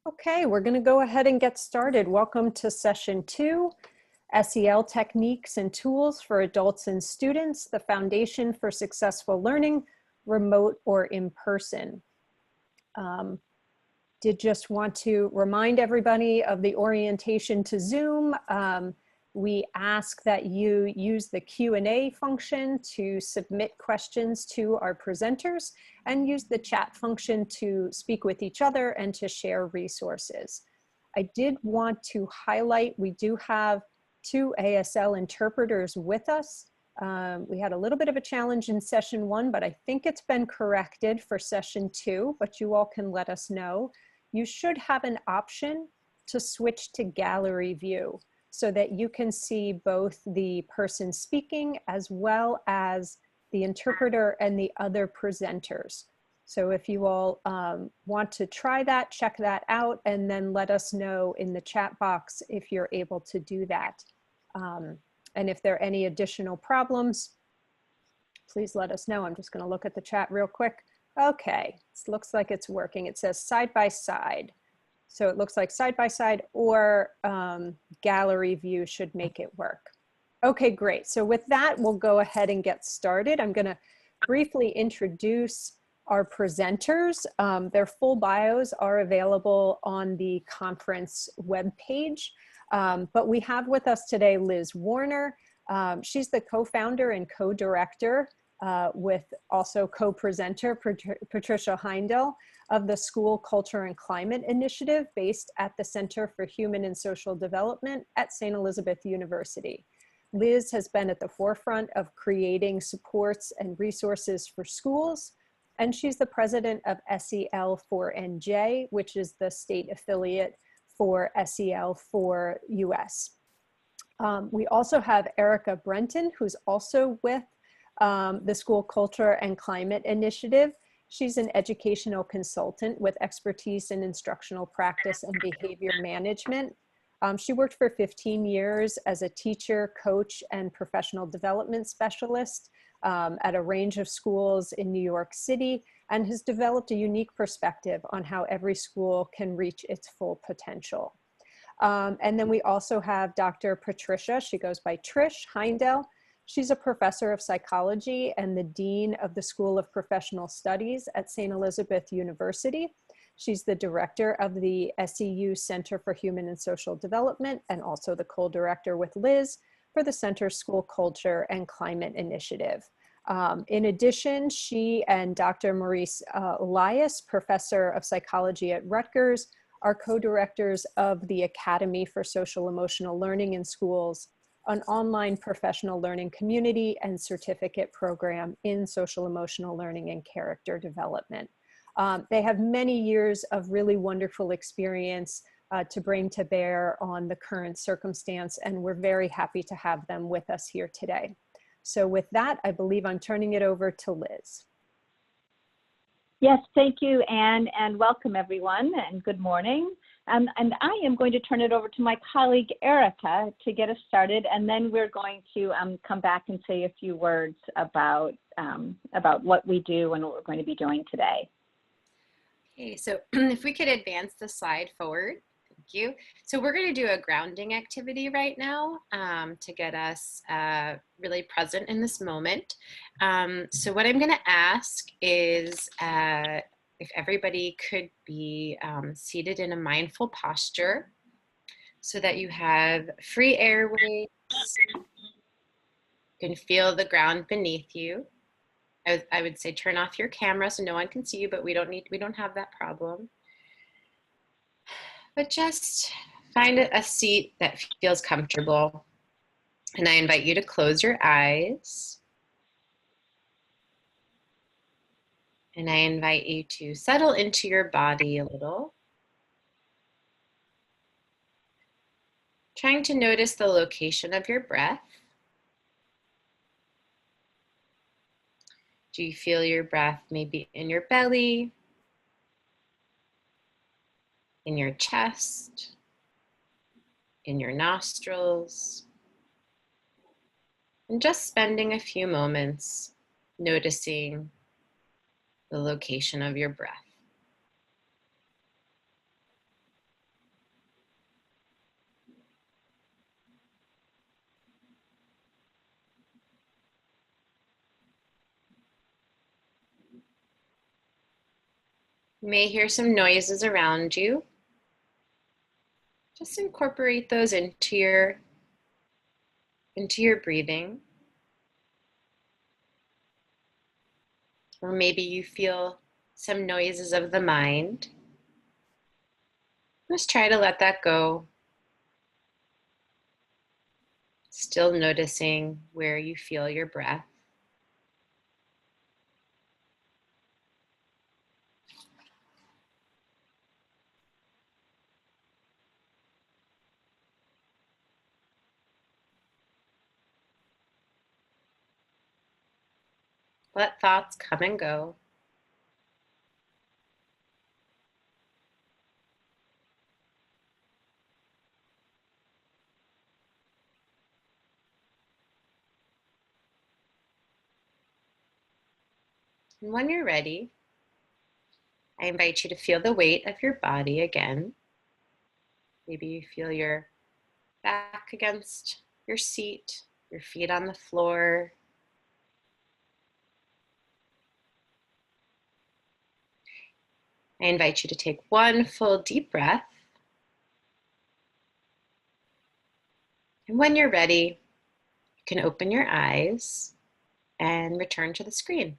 Okay, we're going to go ahead and get started. Welcome to session 2, SEL Techniques and Tools for Adults and Students, the Foundation for Successful Learning, Remote or in Person. Did just want to remind everybody of the orientation to Zoom. We ask that you use the Q&A function to submit questions to our presenters and use the chat function to speak with each other and to share resources. I did want to highlight, we do have 2 ASL interpreters with us. We had a little bit of a challenge in session 1, but I think it's been corrected for session 2, but you all can let us know. You should have an option to switch to gallery view so that you can see both the person speaking as well as the interpreter and the other presenters. So if you all want to try that, check that out, and then let us know in the chat box if you're able to do that. And if there are any additional problems, please let us know. I'm just going to look at the chat real quick. Okay, it looks like it's working. It says side by side. So it looks like side by side or gallery view should make it work. Okay, great. So with that, we'll go ahead and get started. I'm going to briefly introduce our presenters. Their full bios are available on the conference webpage. But we have with us today Liz Warner. She's the co-founder and co-director with also co-presenter Patricia Heindel of the School Culture and Climate Initiative based at the Center for Human and Social Development at St. Elizabeth University. Liz has been at the forefront of creating supports and resources for schools, and she's the president of SEL4NJ, which is the state affiliate for SEL4US. We also have Erica Brenton, who's also with the School Culture and Climate Initiative. She's an educational consultant with expertise in instructional practice and behavior management. She worked for 15 years as a teacher, coach, and professional development specialist at a range of schools in New York City, and has developed a unique perspective on how every school can reach its full potential. And then we also have Dr. Patricia, she goes by Trish Heindel. She's a professor of psychology and the dean of the School of Professional Studies at St. Elizabeth University. She's the director of the SEU Center for Human and Social Development and also the co-director with Liz for the Center's School Culture and Climate Initiative. In addition, she and Dr. Maurice Elias, professor of psychology at Rutgers, are co-directors of the Academy for Social Emotional Learning in Schools, an online professional learning community and certificate program in social emotional learning and character development. They have many years of really wonderful experience to bring to bear on the current circumstance, and we're very happy to have them with us here today. So with that, I believe I'm turning it over to Liz. Yes, thank you, Anne, and welcome everyone, and good morning. And I am going to turn it over to my colleague, Erica, to get us started, and then we're going to come back and say a few words about what we do and what we're going to be doing today. Okay, so if we could advance the slide forward. Thank you. So we're going to do a grounding activity right now to get us really present in this moment. So what I'm going to ask is if everybody could be seated in a mindful posture so that you have free airways, you can feel the ground beneath you. I would say turn off your camera so no one can see you, but we don't have that problem. But just find a seat that feels comfortable. And I invite you to close your eyes. And I invite you to settle into your body a little. Trying to notice the location of your breath. Do you feel your breath maybe in your belly, in your chest, in your nostrils? And just spending a few moments noticing the location of your breath. You may hear some noises around you. Just incorporate those into your breathing. Or maybe you feel some noises of the mind. Just try to let that go. Still noticing where you feel your breath. Let thoughts come and go. And when you're ready, I invite you to feel the weight of your body again. Maybe you feel your back against your seat, your feet on the floor. I invite you to take one full deep breath. And when you're ready, you can open your eyes and return to the screen.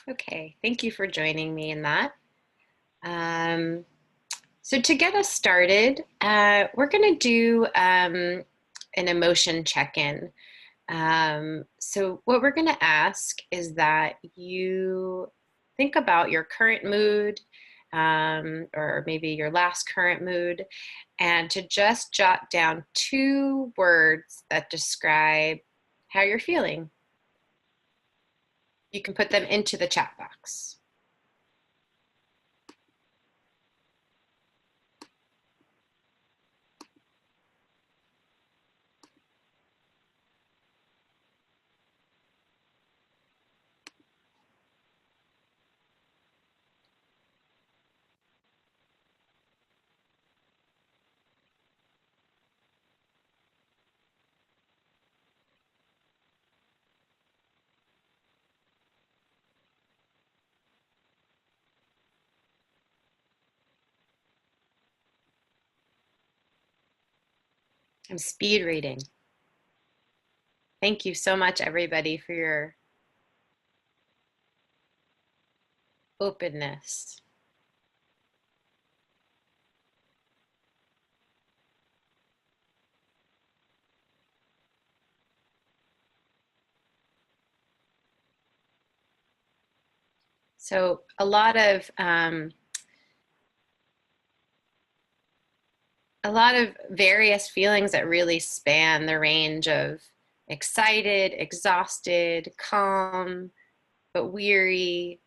Okay, thank you for joining me in that. So to get us started, we're going to do an emotion check-in. So what we're going to ask is that you think about your current mood, or maybe your last current mood, and to just jot down 2 words that describe how you're feeling. You can put them into the chat box. I'm speed reading. Thank you so much, everybody, for your openness. So a lot of various feelings that really span the range of excited, exhausted, calm, but weary.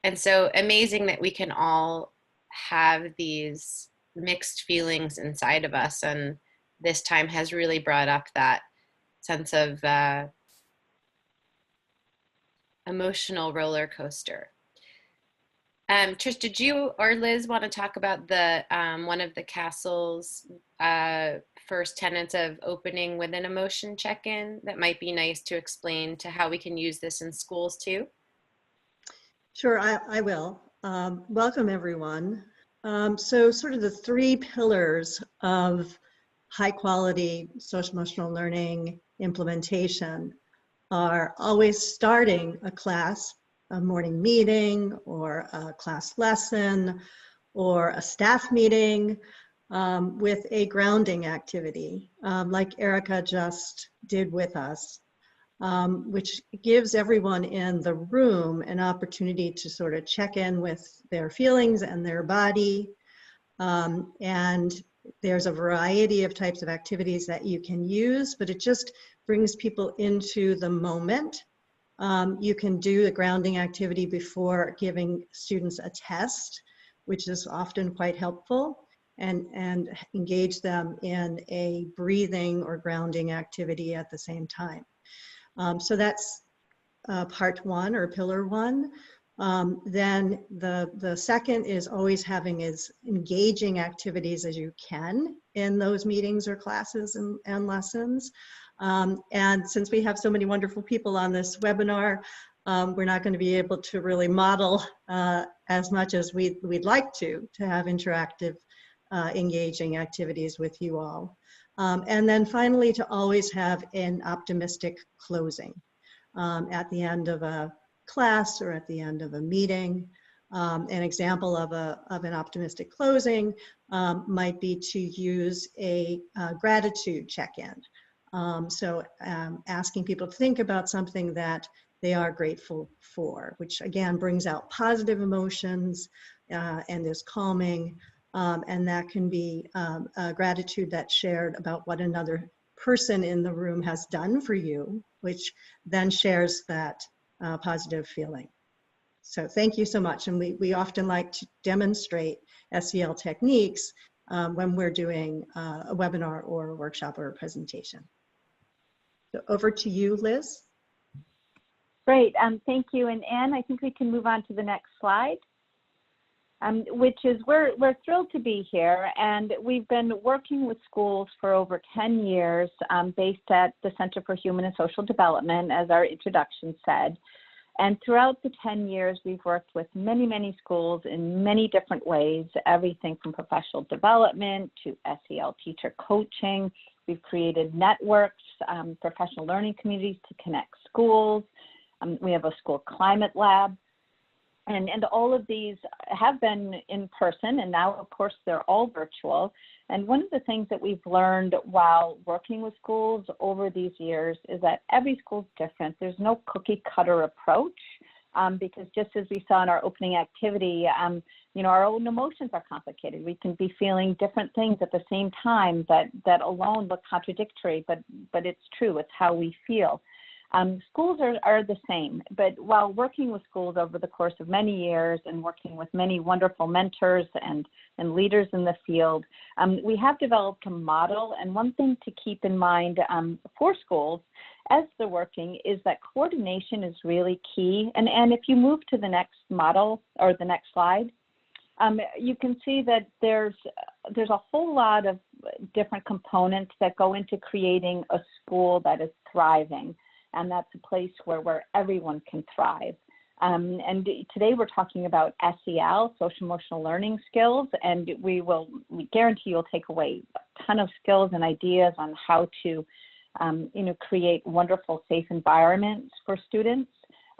And so amazing that we can all have these mixed feelings inside of us. And this time has really brought up that sense of emotional roller coaster. Trish, did you or Liz want to talk about the one of the castle's first tenets of opening with an emotion check-in that might be nice to explain to how we can use this in schools too? Sure, I will. Welcome, everyone. So sort of the 3 pillars of high quality social emotional learning implementation are always starting a class, a morning meeting or a class lesson or a staff meeting with a grounding activity like Erica just did with us. Which gives everyone in the room an opportunity to sort of check in with their feelings and their body. And there's a variety of types of activities that you can use, but it just brings people into the moment. You can do the grounding activity before giving students a test, which is often quite helpful, and engage them in a breathing or grounding activity at the same time. So that's part 1 or pillar 1. Then the second is always having as engaging activities as you can in those meetings or classes and lessons. And since we have so many wonderful people on this webinar, we're not going to be able to really model as much as we'd like to have interactive, engaging activities with you all. And then finally, to always have an optimistic closing at the end of a class or at the end of a meeting. An example of an optimistic closing might be to use a gratitude check-in. So asking people to think about something that they are grateful for, which again brings out positive emotions and is calming. And that can be a gratitude that's shared about what another person in the room has done for you, which then shares that positive feeling. So thank you so much. And we often like to demonstrate SEL techniques when we're doing a webinar or a workshop or a presentation. So over to you, Liz. Great, thank you. And Anne, I think we can move on to the next slide, which is we're thrilled to be here. And we've been working with schools for over 10 years based at the Center for Human and Social Development, as our introduction said. And throughout the 10 years, we've worked with many, many schools in many different ways, everything from professional development to SEL teacher coaching. We've created networks, professional learning communities to connect schools. We have a school climate lab. And all of these have been in person, and now, of course, they're all virtual. And one of the things that we've learned while working with schools over these years is that every school is different. There's no cookie cutter approach because just as we saw in our opening activity, you know, our own emotions are complicated. We can be feeling different things at the same time that alone look contradictory, but it's true. It's how we feel. Schools are the same, but while working with schools over the course of many years and working with many wonderful mentors and leaders in the field, we have developed a model. And one thing to keep in mind for schools as they're working is that coordination is really key. And if you move to the next model or the next slide, you can see that there's a whole lot of different components that go into creating a school that is thriving. And that's a place where everyone can thrive. And today we're talking about SEL, social emotional learning skills, and we guarantee you'll take away a ton of skills and ideas on how to, create wonderful, safe environments for students.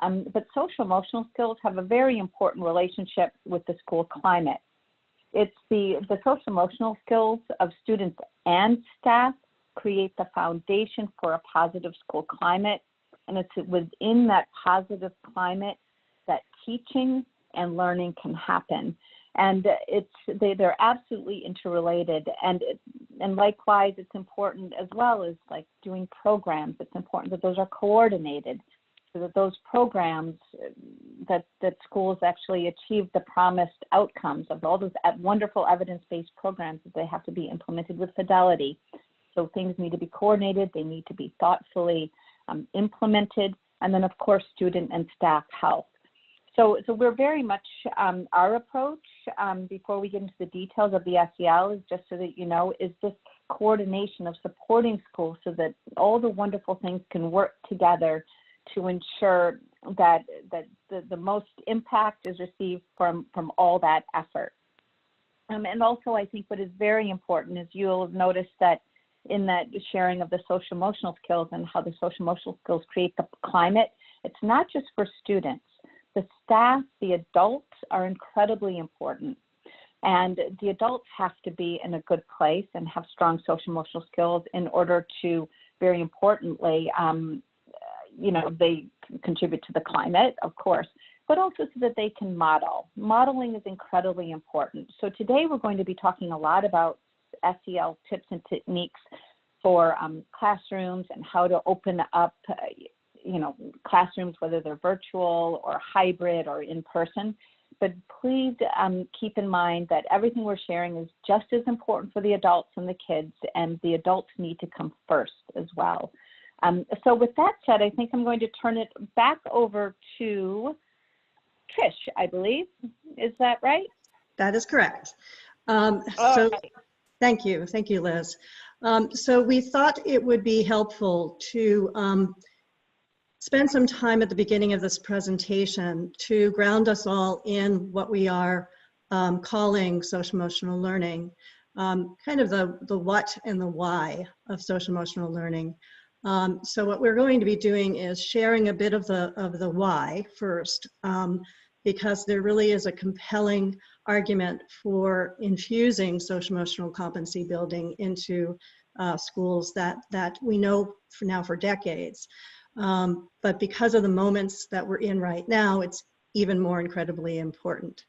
But social emotional skills have a very important relationship with the school climate. It's the social emotional skills of students and staff create the foundation for a positive school climate, and it's within that positive climate that teaching and learning can happen. And they're absolutely interrelated, and likewise, it's important as well as like doing programs. It's important that those are coordinated, so that those programs that schools actually achieve the promised outcomes of all those wonderful evidence-based programs, that they have to be implemented with fidelity. So things need to be coordinated, they need to be thoughtfully implemented, and then of course student and staff health. So we're very much, our approach, before we get into the details of the SEL, is just so that you know, is this coordination of supporting schools so that all the wonderful things can work together to ensure that the most impact is received from all that effort. And also I think what is very important is you'll have noticed that in that sharing of the social emotional skills and how the social emotional skills create the climate, it's not just for students. The staff, the adults are incredibly important. And the adults have to be in a good place and have strong social emotional skills in order to, very importantly, they contribute to the climate, of course, but also so that they can model. Modeling is incredibly important. So today we're going to be talking a lot about SEL tips and techniques for classrooms and how to open up, classrooms, whether they're virtual or hybrid or in person. But please keep in mind that everything we're sharing is just as important for the adults and the kids, and the adults need to come first as well. So with that said, I think I'm going to turn it back over to Trish, I believe. Is that right? That is correct. Right. Thank you, Liz. So we thought it would be helpful to spend some time at the beginning of this presentation to ground us all in what we are calling social emotional learning, kind of the what and the why of social emotional learning. So what we're going to be doing is sharing a bit of the why first, because there really is a compelling argument for infusing social emotional competency building into schools that we know for decades. But because of the moments that we're in right now, it's even more incredibly important.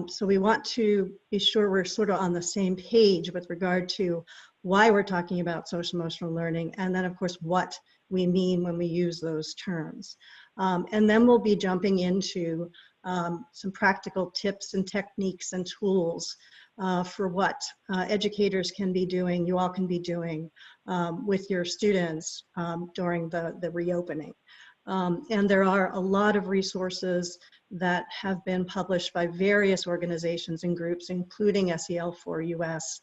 So we want to be sure we're sort of on the same page with regard to why we're talking about social emotional learning, and then of course what we mean when we use those terms. And then we'll be jumping into some practical tips and techniques and tools for what educators can be doing, you all can be doing with your students during the reopening. And there are a lot of resources that have been published by various organizations and groups, including SEL4 US,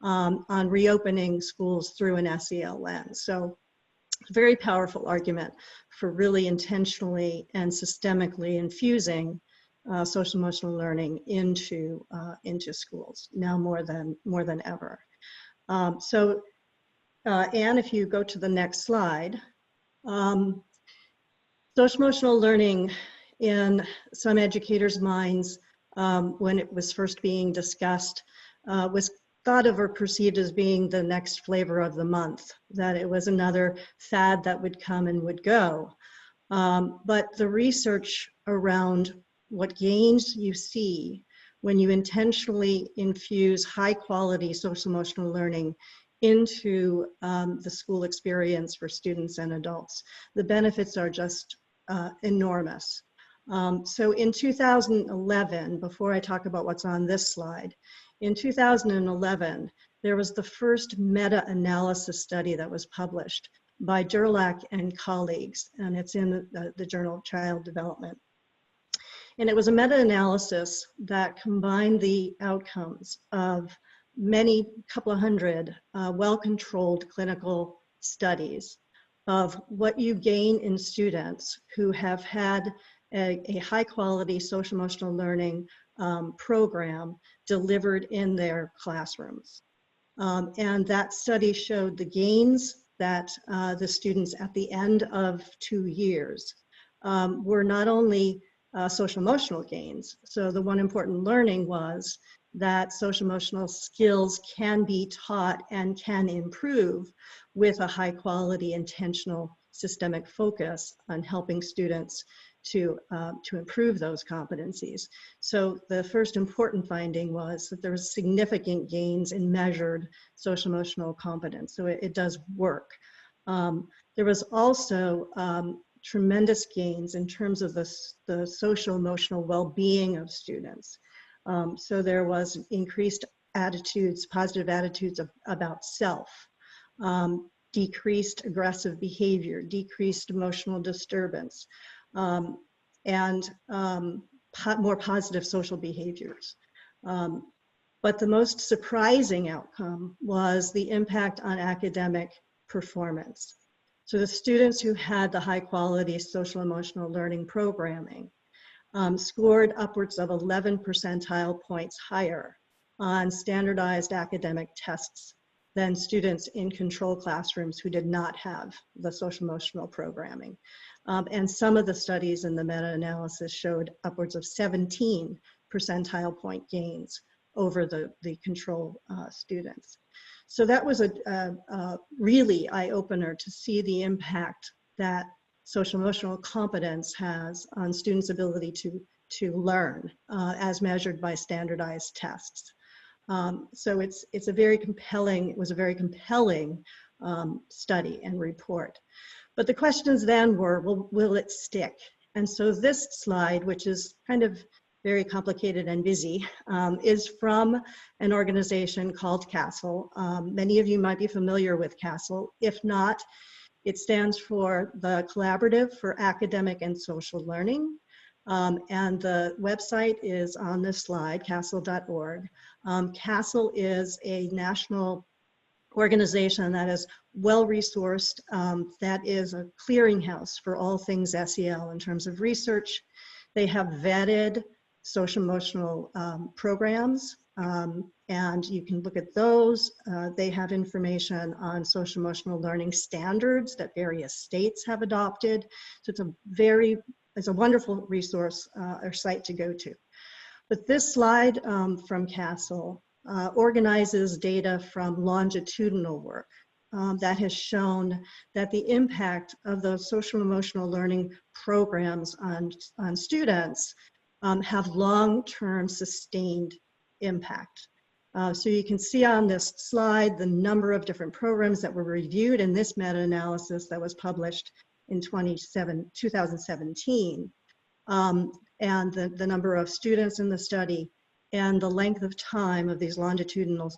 on reopening schools through an SEL lens. So very powerful argument for really intentionally and systemically infusing social emotional learning into schools now more than ever. So Anne, if you go to the next slide, social emotional learning in some educators' minds when it was first being discussed was thought of or perceived as being the next flavor of the month, that it was another fad that would come and would go. But the research around what gains you see when you intentionally infuse high quality social emotional learning into the school experience for students and adults, the benefits are just enormous. So in 2011, before I talk about what's on this slide, in 2011, there was the first meta-analysis study that was published by Gerlach and colleagues, and it's in the Journal of Child Development. And it was a meta-analysis that combined the outcomes of couple of hundred well-controlled clinical studies of what you gain in students who have had a high-quality social emotional learning program delivered in their classrooms. And that study showed the gains that the students at the end of 2 years were not only social emotional gains. So the one important learning was that social emotional skills can be taught and can improve with a high quality intentional systemic focus on helping students to improve those competencies. So the first important finding was that there was significant gains in measured social emotional competence. So it does work. There was also tremendous gains in terms of the social emotional well-being of students. So there was increased attitudes, positive attitudes about self, decreased aggressive behavior, decreased emotional disturbance, and more positive social behaviors. But the most surprising outcome was the impact on academic performance. So the students who had the high quality social emotional learning programming scored upwards of 11 percentile points higher on standardized academic tests than students in control classrooms who did not have the social emotional programming. And some of the studies in the meta-analysis showed upwards of 17 percentile point gains over the control students. So that was a really eye-opener to see the impact that social emotional competence has on students' ability to learn as measured by standardized tests. So it was a very compelling study and report. But the questions then were, well, will it stick? And so this slide, which is kind of very complicated and busy, is from an organization called CASEL. Many of you might be familiar with CASEL. If not, it stands for the Collaborative for Academic and Social Learning. And the website is on this slide, casel.org. CASEL is a national organization that is well-resourced, that is a clearinghouse for all things SEL in terms of research. They have vetted social emotional programs, and you can look at those. They have information on social emotional learning standards that various states have adopted. So it's a wonderful resource or site to go to. But this slide from CASEL organizes data from longitudinal work that has shown that the impact of those social emotional learning programs on students have long-term sustained impact. So you can see on this slide the number of different programs that were reviewed in this meta-analysis that was published in 2017, and the number of students in the study, and the length of time of these longitudinal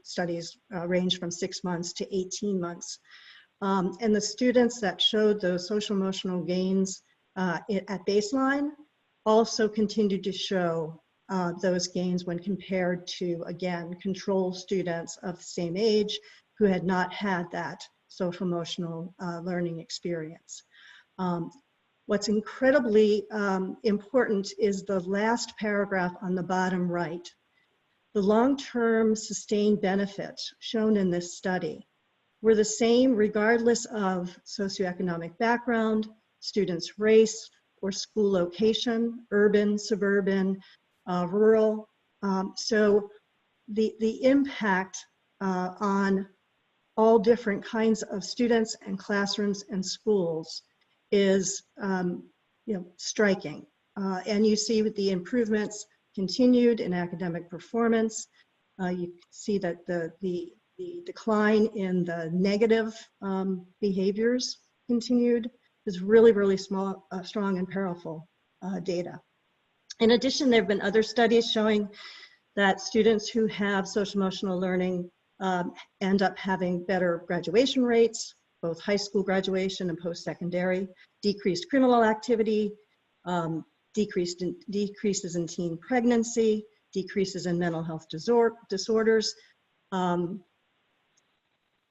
studies range from 6 months to 18 months. And the students that showed those social emotional gains at baseline also continued to show those gains when compared to, again, control students of the same age who had not had that social emotional learning experience. What's incredibly important is the last paragraph on the bottom right. The long-term sustained benefits shown in this study were the same regardless of socioeconomic background, students' race, or school location, urban, suburban, rural. So the impact on all different kinds of students and classrooms and schools is striking. And you see with the improvements continued in academic performance. You see that the decline in the negative behaviors continued. Is really, really strong and powerful data. In addition, there have been other studies showing that students who have social emotional learning end up having better graduation rates, both high school graduation and post-secondary, decreased criminal activity, decreases in teen pregnancy, decreases in mental health disorders.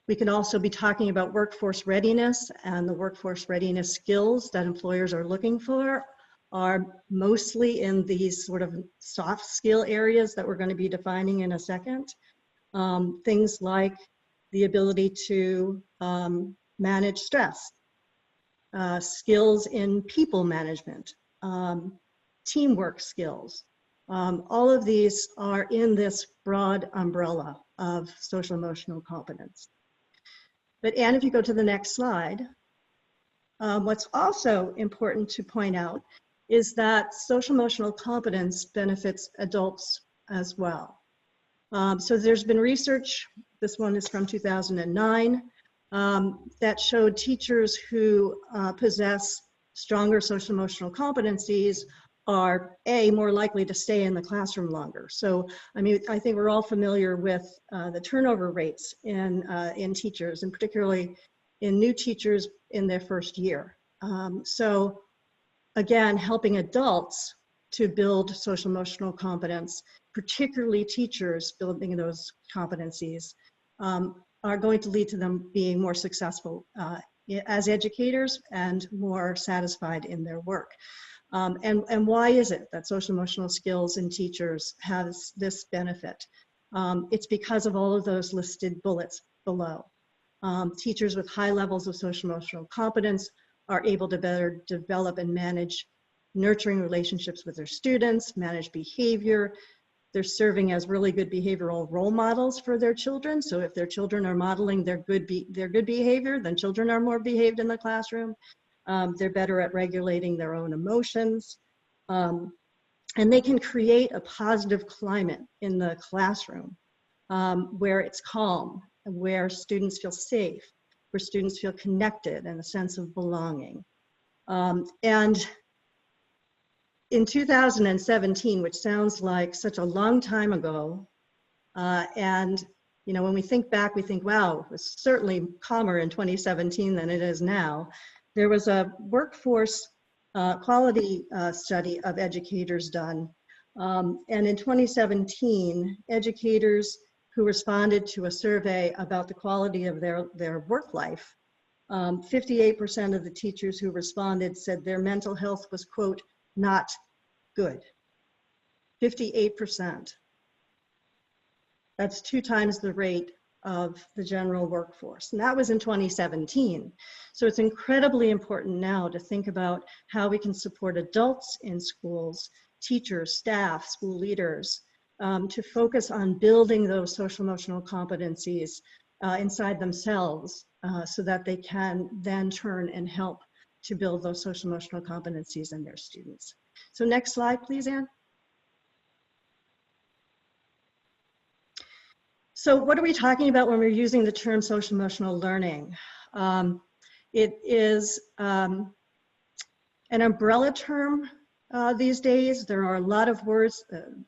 We can also be talking about workforce readiness, and the workforce readiness skills that employers are looking for are mostly in these sort of soft skill areas that we're going to be defining in a second. Things like the ability to manage stress, skills in people management, teamwork skills. All of these are in this broad umbrella of social emotional competence. But Anne, if you go to the next slide, what's also important to point out is that social emotional competence benefits adults as well. So there's been research, this one is from 2009, that showed teachers who possess stronger social emotional competencies are more likely to stay in the classroom longer. So, I mean, I think we're all familiar with the turnover rates in teachers, and particularly in new teachers in their first year. So again, helping adults to build social emotional competence, particularly teachers building those competencies, are going to lead to them being more successful as educators and more satisfied in their work. And why is it that social emotional skills in teachers has this benefit? It's because of all of those listed bullets below. Teachers with high levels of social emotional competence are able to better develop and manage nurturing relationships with their students, manage behavior. They're serving as really good behavioral role models for their children. So if their children are modeling their good behavior, then children are more behaved in the classroom. They're better at regulating their own emotions. And they can create a positive climate in the classroom where it's calm, where students feel safe, where students feel connected and a sense of belonging. And in 2017, which sounds like such a long time ago, and you know, when we think back, we think, wow, it was certainly calmer in 2017 than it is now. There was a workforce quality study of educators done And in 2017, educators who responded to a survey about the quality of their work life, 58% of the teachers who responded said their mental health was, quote, not good. 58%. That's 2 times the rate of the general workforce. And that was in 2017. So it's incredibly important now to think about how we can support adults in schools, teachers, staff, school leaders, to focus on building those social emotional competencies inside themselves so that they can then turn and help to build those social emotional competencies in their students. So next slide, please, Anne. So what are we talking about when we're using the term social emotional learning? It is an umbrella term these days. There are a lot of words,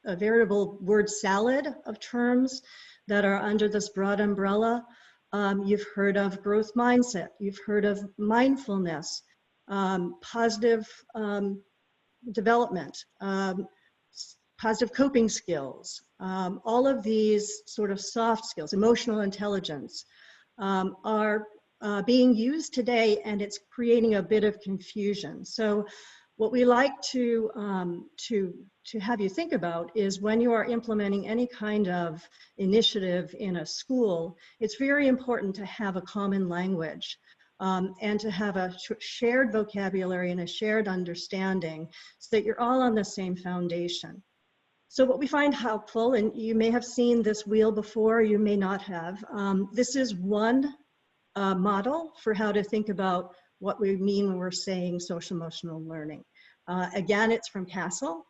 a veritable word salad of terms that are under this broad umbrella. You've heard of growth mindset, you've heard of mindfulness, positive development, positive coping skills, all of these sort of soft skills, emotional intelligence, are being used today, and it's creating a bit of confusion. So what we like to have you think about is when you are implementing any kind of initiative in a school, it's very important to have a common language and to have a shared vocabulary and a shared understanding so that you're all on the same foundation. So what we find helpful, and you may have seen this wheel before, you may not have, this is one model for how to think about what we mean when we're saying social emotional learning. Again, it's from CASEL,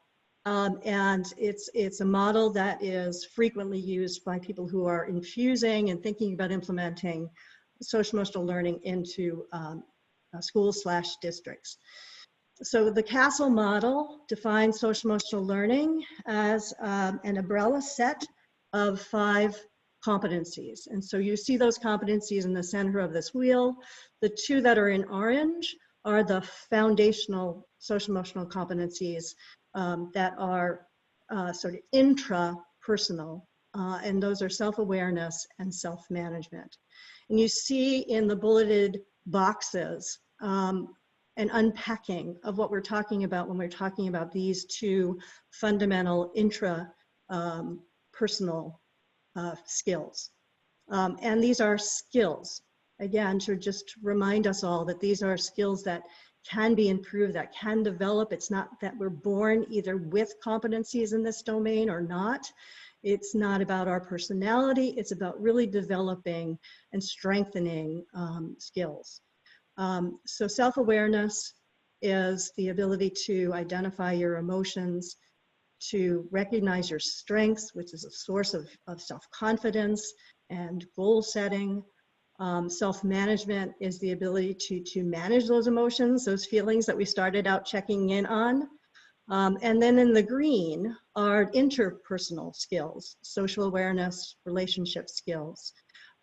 and it's a model that is frequently used by people who are infusing and thinking about implementing social emotional learning into schools/districts. So the CASEL model defines social emotional learning as an umbrella set of 5 competencies. And so you see those competencies in the center of this wheel. The 2 that are in orange are the foundational social emotional competencies that are sort of intrapersonal, and those are self-awareness and self-management. And you see in the bulleted boxes an unpacking of what we're talking about when we're talking about these 2 fundamental intrapersonal skills. And these are skills, again, to just remind us all that these are skills that can be improved, that can develop. It's not that we're born either with competencies in this domain or not. It's not about our personality. It's about really developing and strengthening skills. So self-awareness is the ability to identify your emotions, to recognize your strengths, which is a source of self-confidence and goal setting. Self-management is the ability to manage those emotions, those feelings that we started out checking in on. And then in the green are interpersonal skills, social awareness, relationship skills.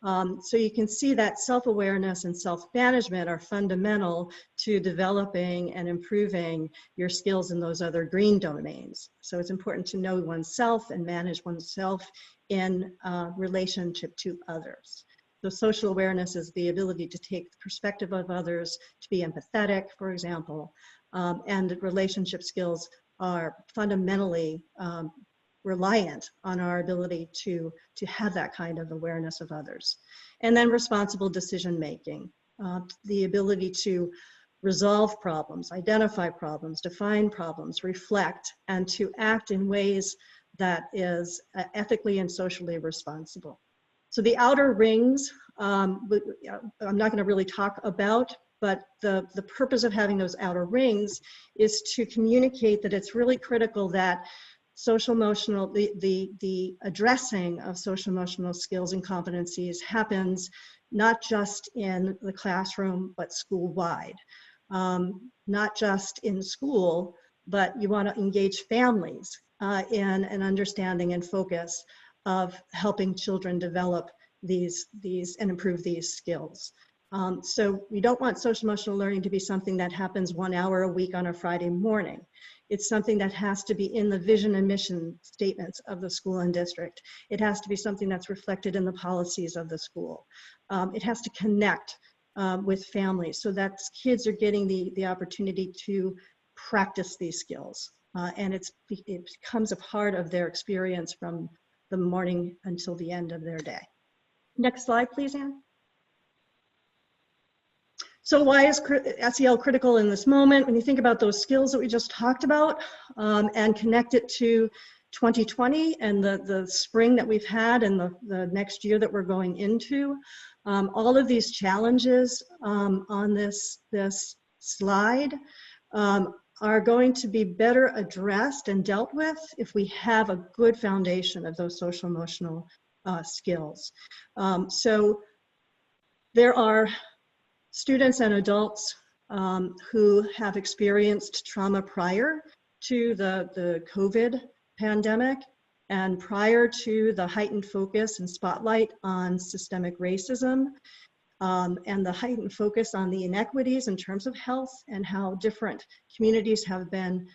So you can see that self-awareness and self-management are fundamental to developing and improving your skills in those other green domains. So it's important to know oneself and manage oneself in relationship to others. So social awareness is the ability to take the perspective of others, to be empathetic, for example, and relationship skills are fundamentally reliant on our ability to have that kind of awareness of others. And then responsible decision making, the ability to resolve problems, identify problems, define problems, reflect, and to act in ways that is ethically and socially responsible. So the outer rings, I'm not going to really talk about, but the purpose of having those outer rings is to communicate that it's really critical that social emotional, the addressing of social emotional skills and competencies happens not just in the classroom, but school-wide. Not just in school, but you want to engage families in an understanding and focus of helping children develop these and improve these skills. So we don't want social emotional learning to be something that happens 1 hour a week on a Friday morning. It's something that has to be in the vision and mission statements of the school and district. It has to be something that's reflected in the policies of the school. It has to connect with families so that kids are getting the opportunity to practice these skills. And it becomes a part of their experience from the morning until the end of their day. Next slide, please, Anne. So why is SEL critical in this moment? When you think about those skills that we just talked about and connect it to 2020 and the spring that we've had and the next year that we're going into, all of these challenges on this slide are going to be better addressed and dealt with if we have a good foundation of those social emotional skills. So there are students and adults who have experienced trauma prior to the COVID pandemic and prior to the heightened focus and spotlight on systemic racism and the heightened focus on the inequities in terms of health and how different communities have been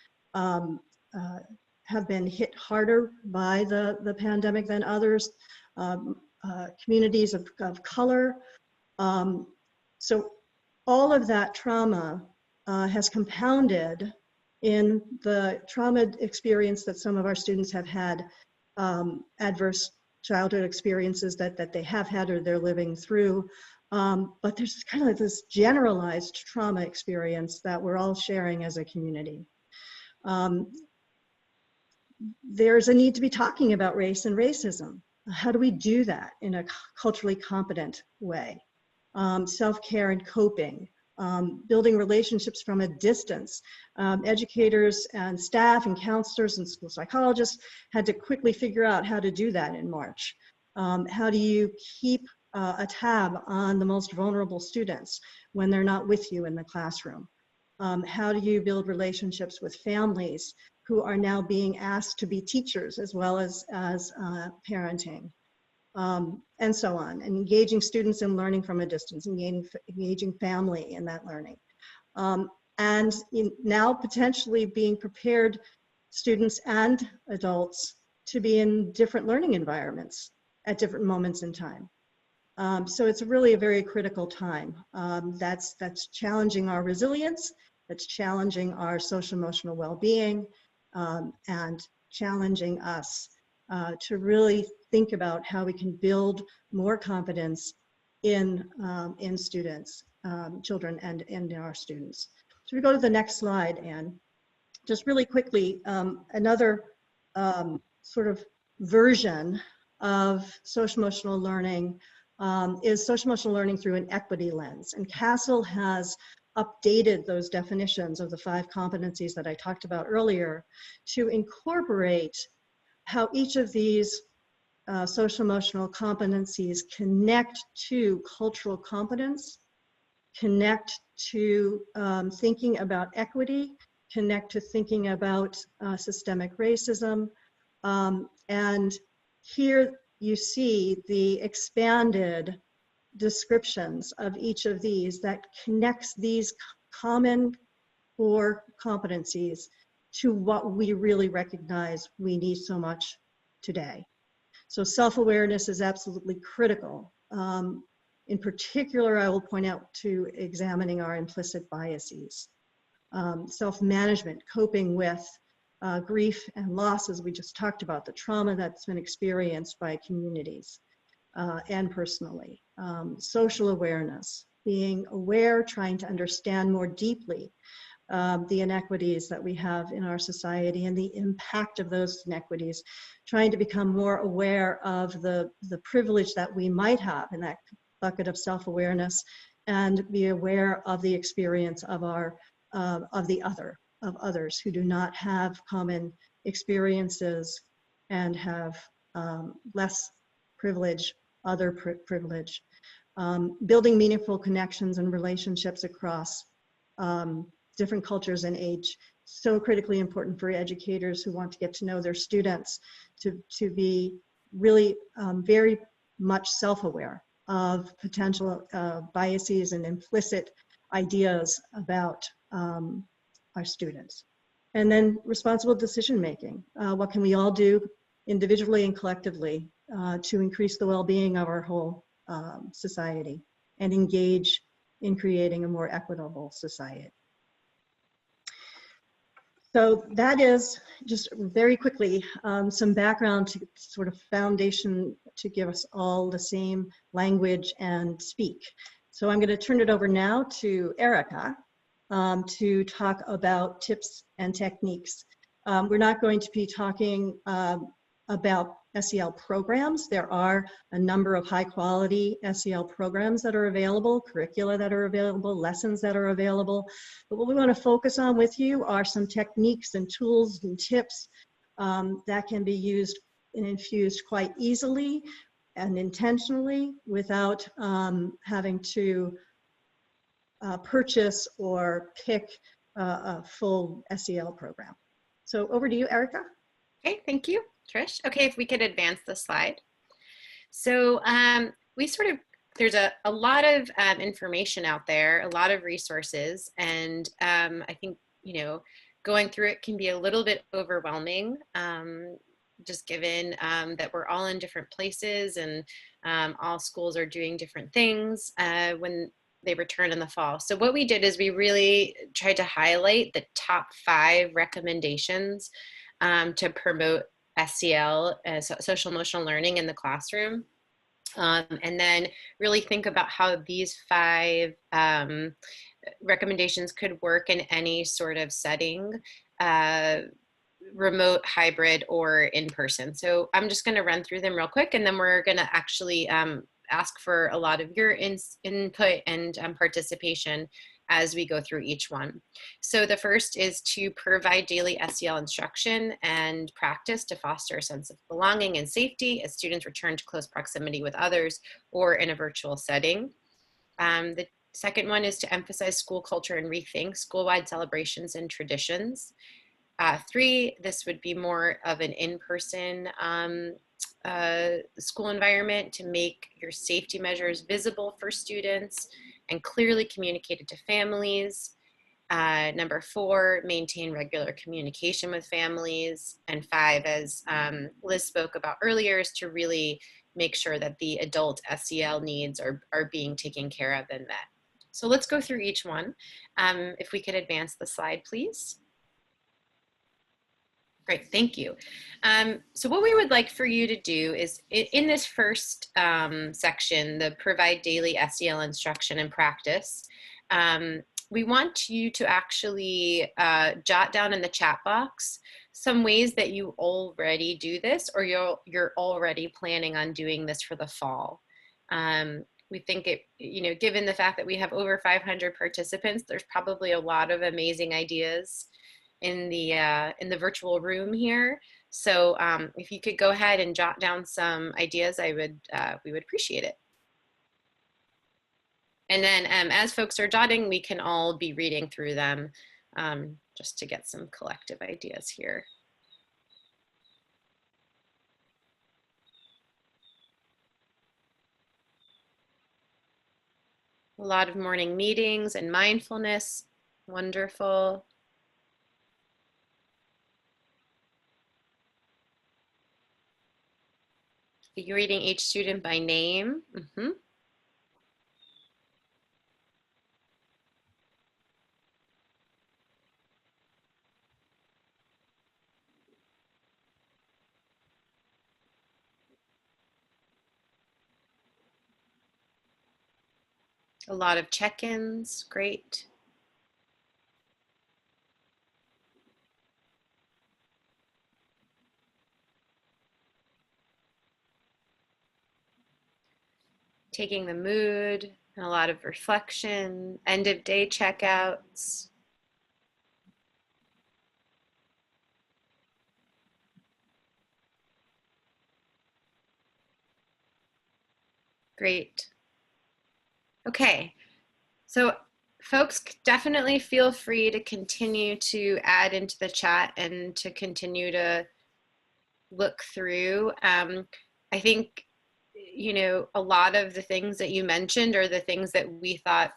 hit harder by the pandemic than others, communities of color. So all of that trauma has compounded in the trauma experience that some of our students have had, adverse childhood experiences that they have had or they're living through. But there's kind of like this generalized trauma experience that we're all sharing as a community. There's a need to be talking about race and racism. How do we do that in a culturally competent way? Self-care and coping, building relationships from a distance. Educators and staff and counselors and school psychologists had to quickly figure out how to do that in March. How do you keep a tab on the most vulnerable students when they're not with you in the classroom? How do you build relationships with families who are now being asked to be teachers as well as parenting? And so on, and engaging students in learning from a distance, engaging family in that learning. And now potentially being prepared students and adults to be in different learning environments at different moments in time. So it's really a very critical time. That's challenging our resilience, that's challenging our social emotional well-being, and challenging us to really think about how we can build more confidence in students, children, and in our students. So we go to the next slide, Anne. Just really quickly, another sort of version of social emotional learning is social emotional learning through an equity lens. And CASEL has updated those definitions of the 5 competencies that I talked about earlier to incorporate how each of these social emotional competencies connect to cultural competence, connect to thinking about equity, connect to thinking about systemic racism. And here you see the expanded descriptions of each of these that connects these common 4 competencies to what we really recognize we need so much today. So self-awareness is absolutely critical. In particular, I will point out to examining our implicit biases. Self-management, coping with grief and loss, as we just talked about, the trauma that's been experienced by communities and personally. Social awareness, being aware, trying to understand more deeply the inequities that we have in our society and the impact of those inequities, trying to become more aware of the privilege that we might have in that bucket of self-awareness and be aware of the experience of others who do not have common experiences and have less privilege, other privilege. Building meaningful connections and relationships across different cultures and age, so critically important for educators who want to get to know their students, to be really very much self-aware of potential biases and implicit ideas about our students. And then responsible decision making. What can we all do individually and collectively to increase the well-being of our whole society and engage in creating a more equitable society? So that is just very quickly some background to sort of foundation to give us all the same language and speak. So I'm going to turn it over now to Erica to talk about tips and techniques. We're not going to be talking about SEL programs. There are a number of high quality SEL programs that are available, curricula that are available, lessons that are available. But what we want to focus on with you are some techniques and tools and tips that can be used and infused quite easily and intentionally without having to purchase or pick a full SEL program. So over to you, Erica. Okay, thank you, Trish. Okay, if we could advance the slide. So there's a lot of information out there, a lot of resources, and I think, going through it can be a little bit overwhelming, just given that we're all in different places and all schools are doing different things when they return in the fall. So what we did is we really tried to highlight the top 5 recommendations to promote SEL, social emotional learning in the classroom. And then really think about how these 5 recommendations could work in any sort of setting, remote, hybrid, or in person. So I'm just going to run through them real quick, and then we're going to actually ask for a lot of your input and participation as we go through each one. So the first is to provide daily SEL instruction and practice to foster a sense of belonging and safety as students return to close proximity with others or in a virtual setting. The second one is to emphasize school culture and rethink school-wide celebrations and traditions. 3, this would be more of an in-person school environment to make your safety measures visible for students and clearly communicated to families. Number 4, maintain regular communication with families. And 5, as Liz spoke about earlier, is to really make sure that the adult SEL needs are being taken care of and met. So let's go through each one. If we could advance the slide, please. Great, thank you. So what we would like for you to do is, in this first section, the provide daily SEL instruction and practice, we want you to actually jot down in the chat box some ways that you already do this, or you're already planning on doing this for the fall. We think it, given the fact that we have over 500 participants, there's probably a lot of amazing ideas in the virtual room here. So if you could go ahead and jot down some ideas, we would appreciate it. And then as folks are jotting, we can all be reading through them just to get some collective ideas here. A lot of morning meetings and mindfulness, wonderful. You're reading each student by name. Mm-hmm. A lot of check-ins, great. Taking the mood, and a lot of reflection, end of day checkouts. Great. Okay, so folks, definitely feel free to continue to add into the chat and to continue to look through. I think, a lot of the things that you mentioned are the things that we thought,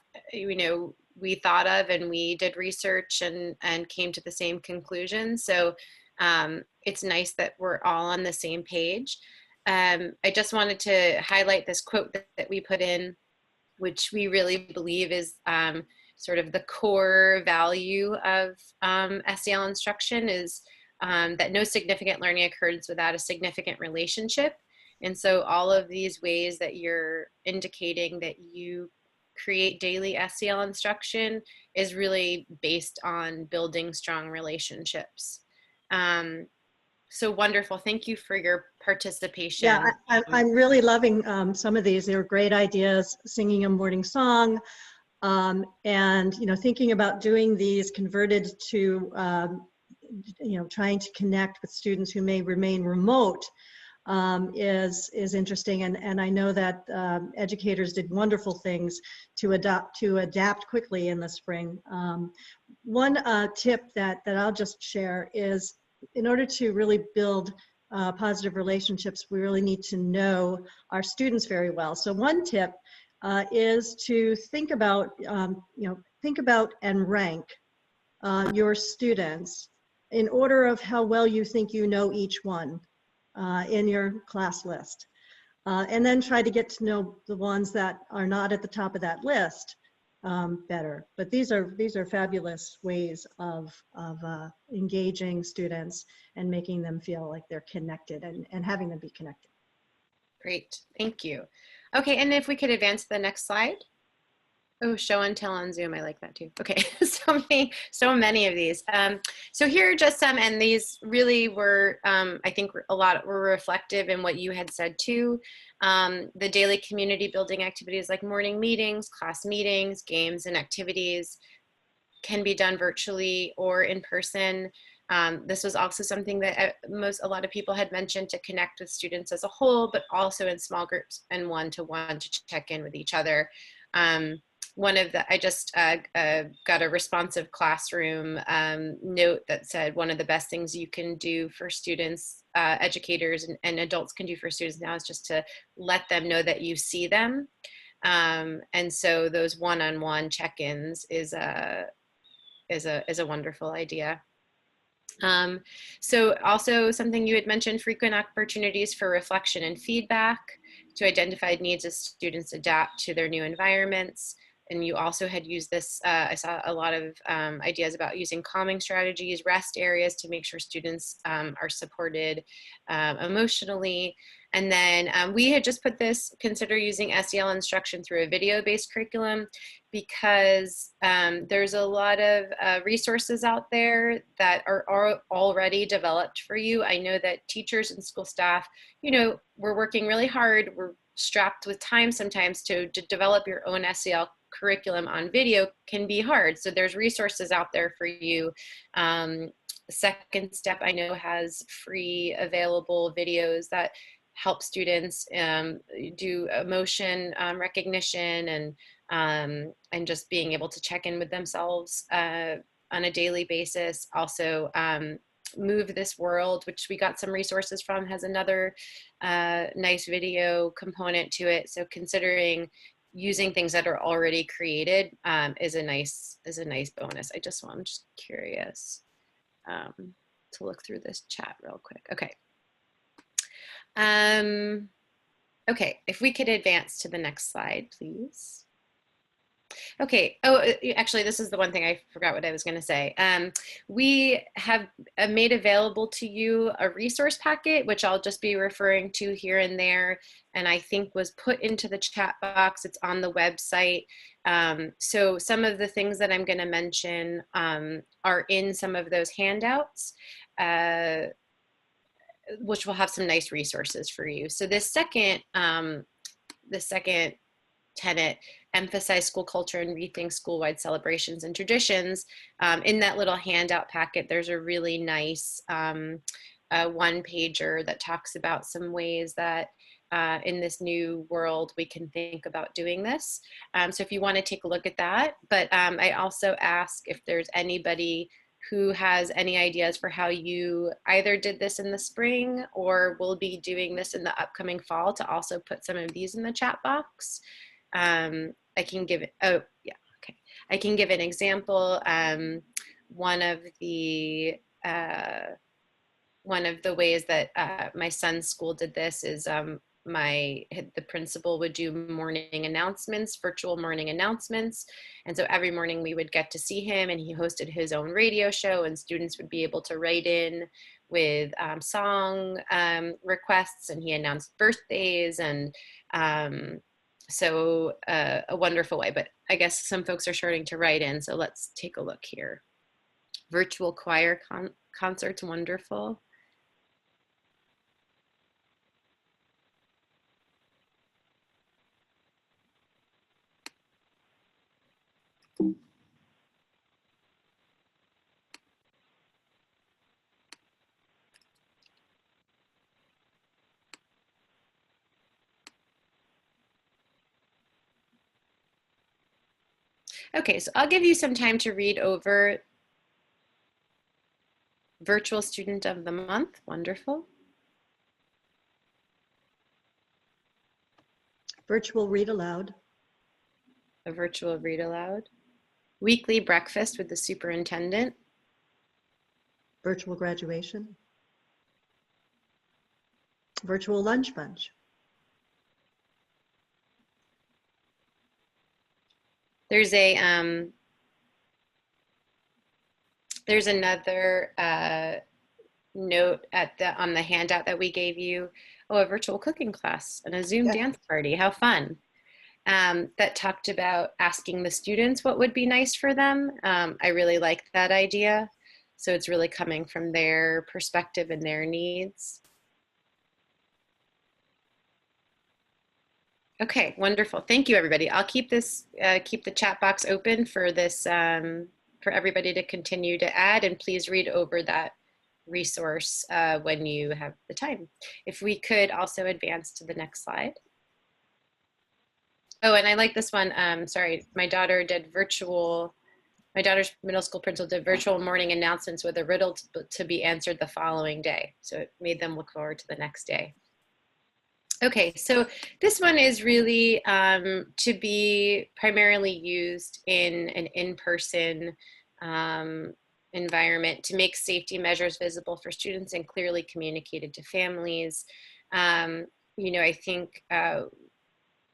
we thought of, and we did research and came to the same conclusion. So it's nice that we're all on the same page. I just wanted to highlight this quote that we put in, which we really believe is sort of the core value of SEL instruction, is that no significant learning occurs without a significant relationship. And so all of these ways that you're indicating that you create daily SEL instruction is really based on building strong relationships. So wonderful. Thank you for your participation. Yeah, I'm really loving some of these. They were great ideas, singing a morning song, and, you know, thinking about doing these converted to, you know, trying to connect with students who may remain remote is interesting. And I know that educators did wonderful things to adapt quickly in the spring. One tip that I'll just share is, in order to really build positive relationships, we really need to know our students very well. So one tip is to think about, think about and rank your students in order of how well you think you know each one in your class list. And then try to get to know the ones that are not at the top of that list better. But these are fabulous ways of engaging students and making them feel like they're connected and having them be connected. Great, thank you. Okay, and if we could advance to the next slide. Oh, show and tell on Zoom, I like that too. Okay, so many of these. So here are just some, and these really were, I think a lot were reflective in what you had said too. The daily community building activities like morning meetings, class meetings, games and activities can be done virtually or in person. This was also something that a lot of people had mentioned, to connect with students as a whole, but also in small groups and one-to-one to check in with each other. I just got a responsive classroom note that said one of the best things you can do for students, educators and adults can do for students now is just to let them know that you see them. And so those one-on-one check-ins is a wonderful idea. So also something you had mentioned, frequent opportunities for reflection and feedback to identify needs as students adapt to their new environments. And you also had used this, I saw a lot of ideas about using calming strategies, rest areas to make sure students are supported emotionally. And then we had just put this, consider using SEL instruction through a video-based curriculum, because there's a lot of resources out there that are already developed for you. I know that teachers and school staff, you know, we're working really hard. We're strapped with time sometimes to develop your own SEL curriculum on video can be hard. So there's resources out there for you. Second Step, I know, has free available videos that help students do emotion recognition and just being able to check in with themselves on a daily basis. Also, Move This World, which we got some resources from, has another nice video component to it. So considering using things that are already created is a nice bonus. I'm just curious to look through this chat real quick. Okay. Okay, if we could advance to the next slide, please. Okay, actually, this is the one thing I forgot what I was going to say. We have made available to you a resource packet, which I'll just be referring to here and there, and I think was put into the chat box. It's on the website. So some of the things that I'm going to mention are in some of those handouts, which will have some nice resources for you. So the second tenet, emphasize school culture and rethink school-wide celebrations and traditions. In that little handout packet, there's a really nice one-pager that talks about some ways that in this new world we can think about doing this. So if you want to take a look at that, but I also ask if there's anybody who has any ideas for how you either did this in the spring or will be doing this in the upcoming fall, to also put some of these in the chat box. I can give it, oh yeah, okay. I can give an example. One of the ways that my son's school did this is the principal would do morning announcements, virtual morning announcements. And so every morning we would get to see him, and he hosted his own radio show, and students would be able to write in with song requests, and he announced birthdays, and so a wonderful way. But I guess some folks are starting to write in, so let's take a look here. Virtual choir concerts, wonderful. Okay, so I'll give you some time to read over Virtual Student of the Month, wonderful. Virtual read aloud. A virtual read aloud. Weekly breakfast with the superintendent. Virtual graduation. Virtual lunch bunch. There's another note on the handout that we gave you. Oh, a virtual cooking class and a Zoom dance party. How fun. That talked about asking the students what would be nice for them. I really liked that idea. So it's really coming from their perspective and their needs. Okay, wonderful. Thank you, everybody. I'll keep the chat box open for this, for everybody to continue to add, and please read over that resource when you have the time. If we could also advance to the next slide. Oh, and I like this one. Sorry, my daughter's middle school principal did virtual morning announcements with a riddle to be answered the following day. So it made them look forward to the next day. Okay, so this one is really to be primarily used in an in-person environment to make safety measures visible for students and clearly communicated to families. You know, I think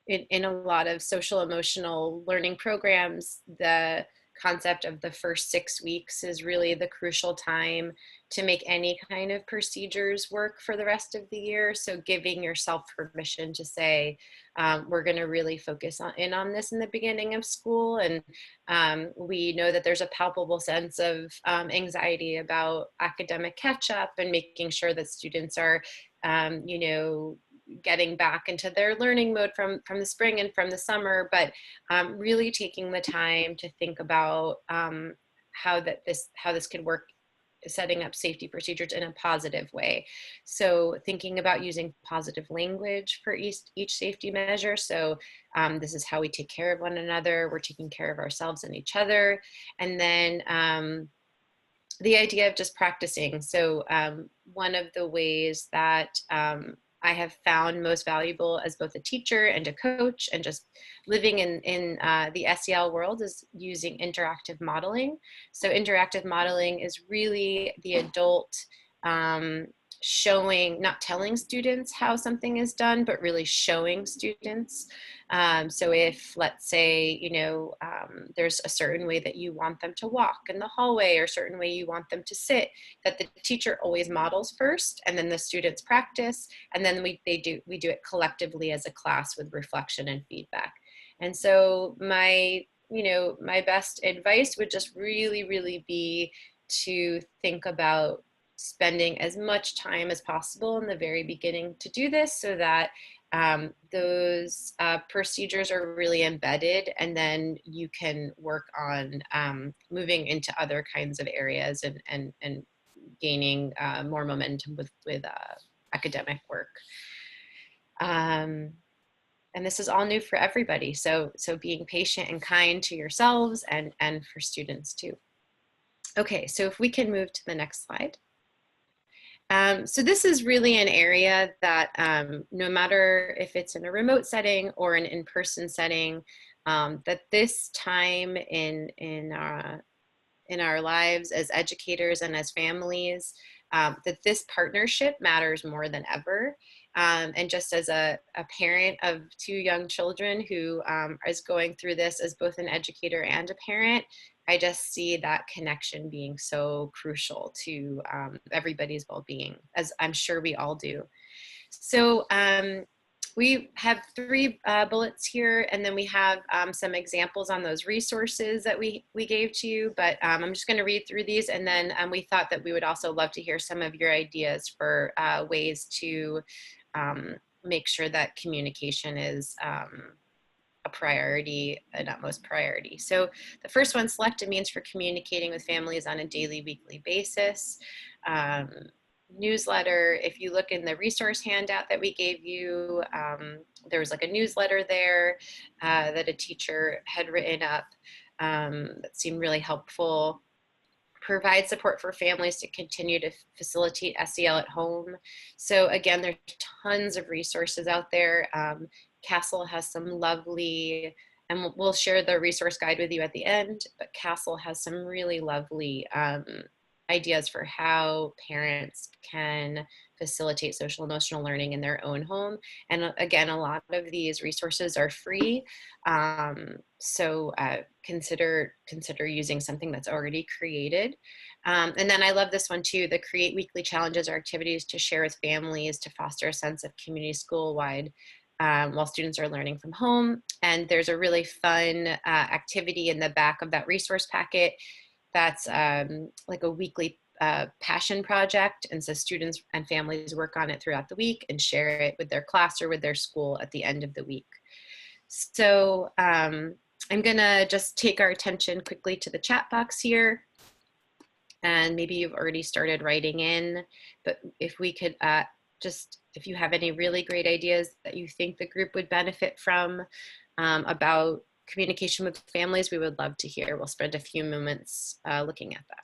in a lot of social emotional learning programs, the concept of the first 6 weeks is really the crucial time to make any kind of procedures work for the rest of the year. So giving yourself permission to say, we're going to really focus on this in the beginning of school. And we know that there's a palpable sense of anxiety about academic catch up and making sure that students are, you know, getting back into their learning mode from the spring and from the summer, but really taking the time to think about how this could work, setting up safety procedures in a positive way. So thinking about using positive language for each safety measure. So this is how we take care of one another. We're taking care of ourselves and each other. And then the idea of just practicing. So one of the ways that I have found most valuable as both a teacher and a coach and just living in the SEL world is using interactive modeling. So interactive modeling is really the adult showing, not telling students how something is done, but really showing students. So if, let's say, you know, there's a certain way that you want them to walk in the hallway or a certain way you want them to sit, that the teacher always models first, and then the students practice, and then we do it collectively as a class with reflection and feedback. And so my best advice would just really be to think about spending as much time as possible in the very beginning to do this, so that those procedures are really embedded, and then you can work on moving into other kinds of areas and gaining more momentum with academic work. And this is all new for everybody. So being patient and kind to yourselves and for students too. Okay, so if we can move to the next slide. So this is really an area that no matter if it's in a remote setting or an in-person setting, that this time in our lives as educators and as families, that this partnership matters more than ever. And just as a parent of 2 young children who is going through this as both an educator and a parent, I just see that connection being so crucial to everybody's well-being, as I'm sure we all do. So we have 3 bullets here, and then we have some examples on those resources that we gave to you, but I'm just going to read through these, and then we thought that we would also love to hear some of your ideas for ways to make sure that communication is a priority, an utmost priority. So the first one, select a means for communicating with families on a daily, weekly basis. Newsletter, if you look in the resource handout that we gave you, there was like a newsletter there that a teacher had written up that seemed really helpful. Provide support for families to continue to facilitate SEL at home. So again, there's tons of resources out there. CASEL has some lovely, and we'll share the resource guide with you at the end, but CASEL has some really lovely ideas for how parents can facilitate social emotional learning in their own home. And again, a lot of these resources are free. So consider using something that's already created. And then I love this one too, the create weekly challenges or activities to share with families to foster a sense of community school-wide while students are learning from home. And there's a really fun activity in the back of that resource packet that's like a weekly passion project. And so students and families work on it throughout the week and share it with their class or with their school at the end of the week. So I'm gonna just take our attention quickly to the chat box here. And maybe you've already started writing in, but if we could just, if you have any really great ideas that you think the group would benefit from about communication with families, we would love to hear. We'll spend a few moments looking at that.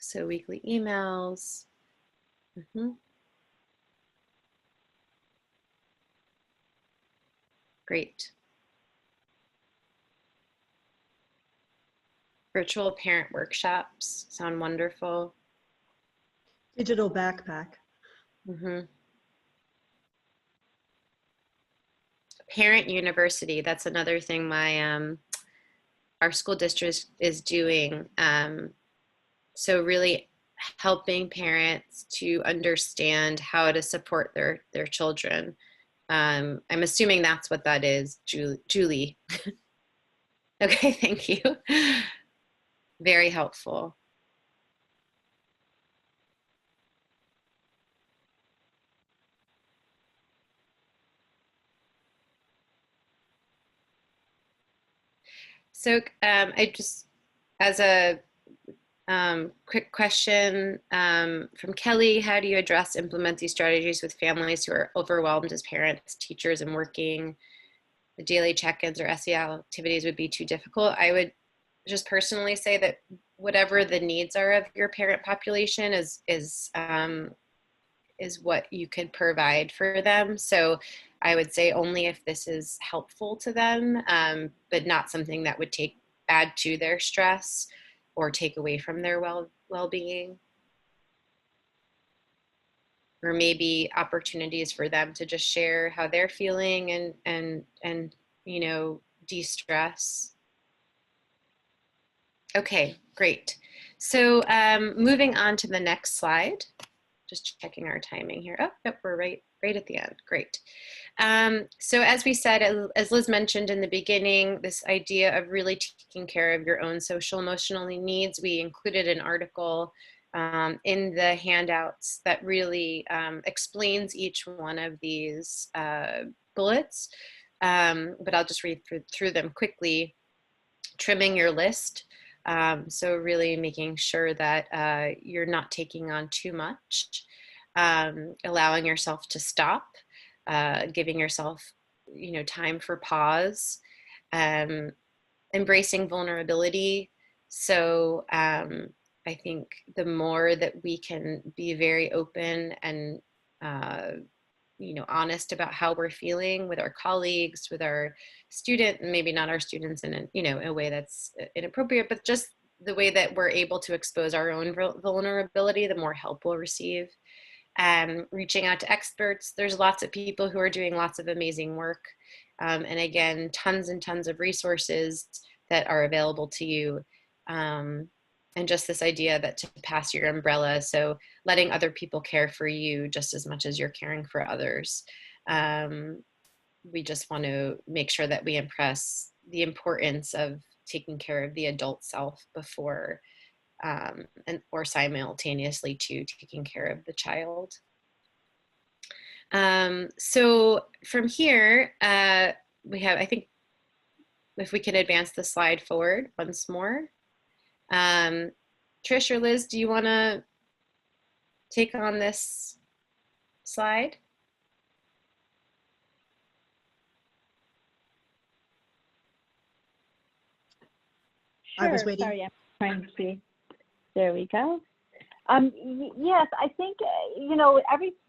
So weekly emails. Great. Virtual parent workshops sound wonderful. Digital backpack. Parent university, that's another thing my our school district is doing. So really helping parents to understand how to support their children. I'm assuming that's what that is, Julie. Okay, thank you. Very helpful. So I just, as a quick question from Kelly, how do you implement these strategies with families who are overwhelmed as parents, teachers, and working? The daily check-ins or SEL activities would be too difficult. I would just personally say that whatever the needs are of your parent population is what you could provide for them. So I would say only if this is helpful to them, but not something that would add to their stress or take away from their well-being. Or maybe opportunities for them to just share how they're feeling and you know, de-stress. Okay, great. So moving on to the next slide, just checking our timing here. Oh, yep, we're right right at the end. Great. So as we said, as Liz mentioned in the beginning, this idea of really taking care of your own social emotional needs, we included an article in the handouts that really explains each one of these bullets, but I'll just read through them quickly. Trimming your list. So really making sure that you're not taking on too much, allowing yourself to stop, giving yourself, time for pause, embracing vulnerability. So I think the more that we can be very open and honest about how we're feeling with our colleagues, with our student, maybe not our students in a way that's inappropriate, but just the way that we're able to expose our own vulnerability, the more help we'll receive. Reaching out to experts. There's lots of people who are doing lots of amazing work. And again, tons and tons of resources that are available to you. And just this idea that to pass your umbrella, so letting other people care for you just as much as you're caring for others. We just want to make sure that we impress the importance of taking care of the adult self before or simultaneously to taking care of the child. So from here, we have, I think, if we can advance the slide forward once more. Trish or Liz, do you want to take on this slide? Sure, I was waiting. sorry, I'm trying to see. There we go. Yes, I think,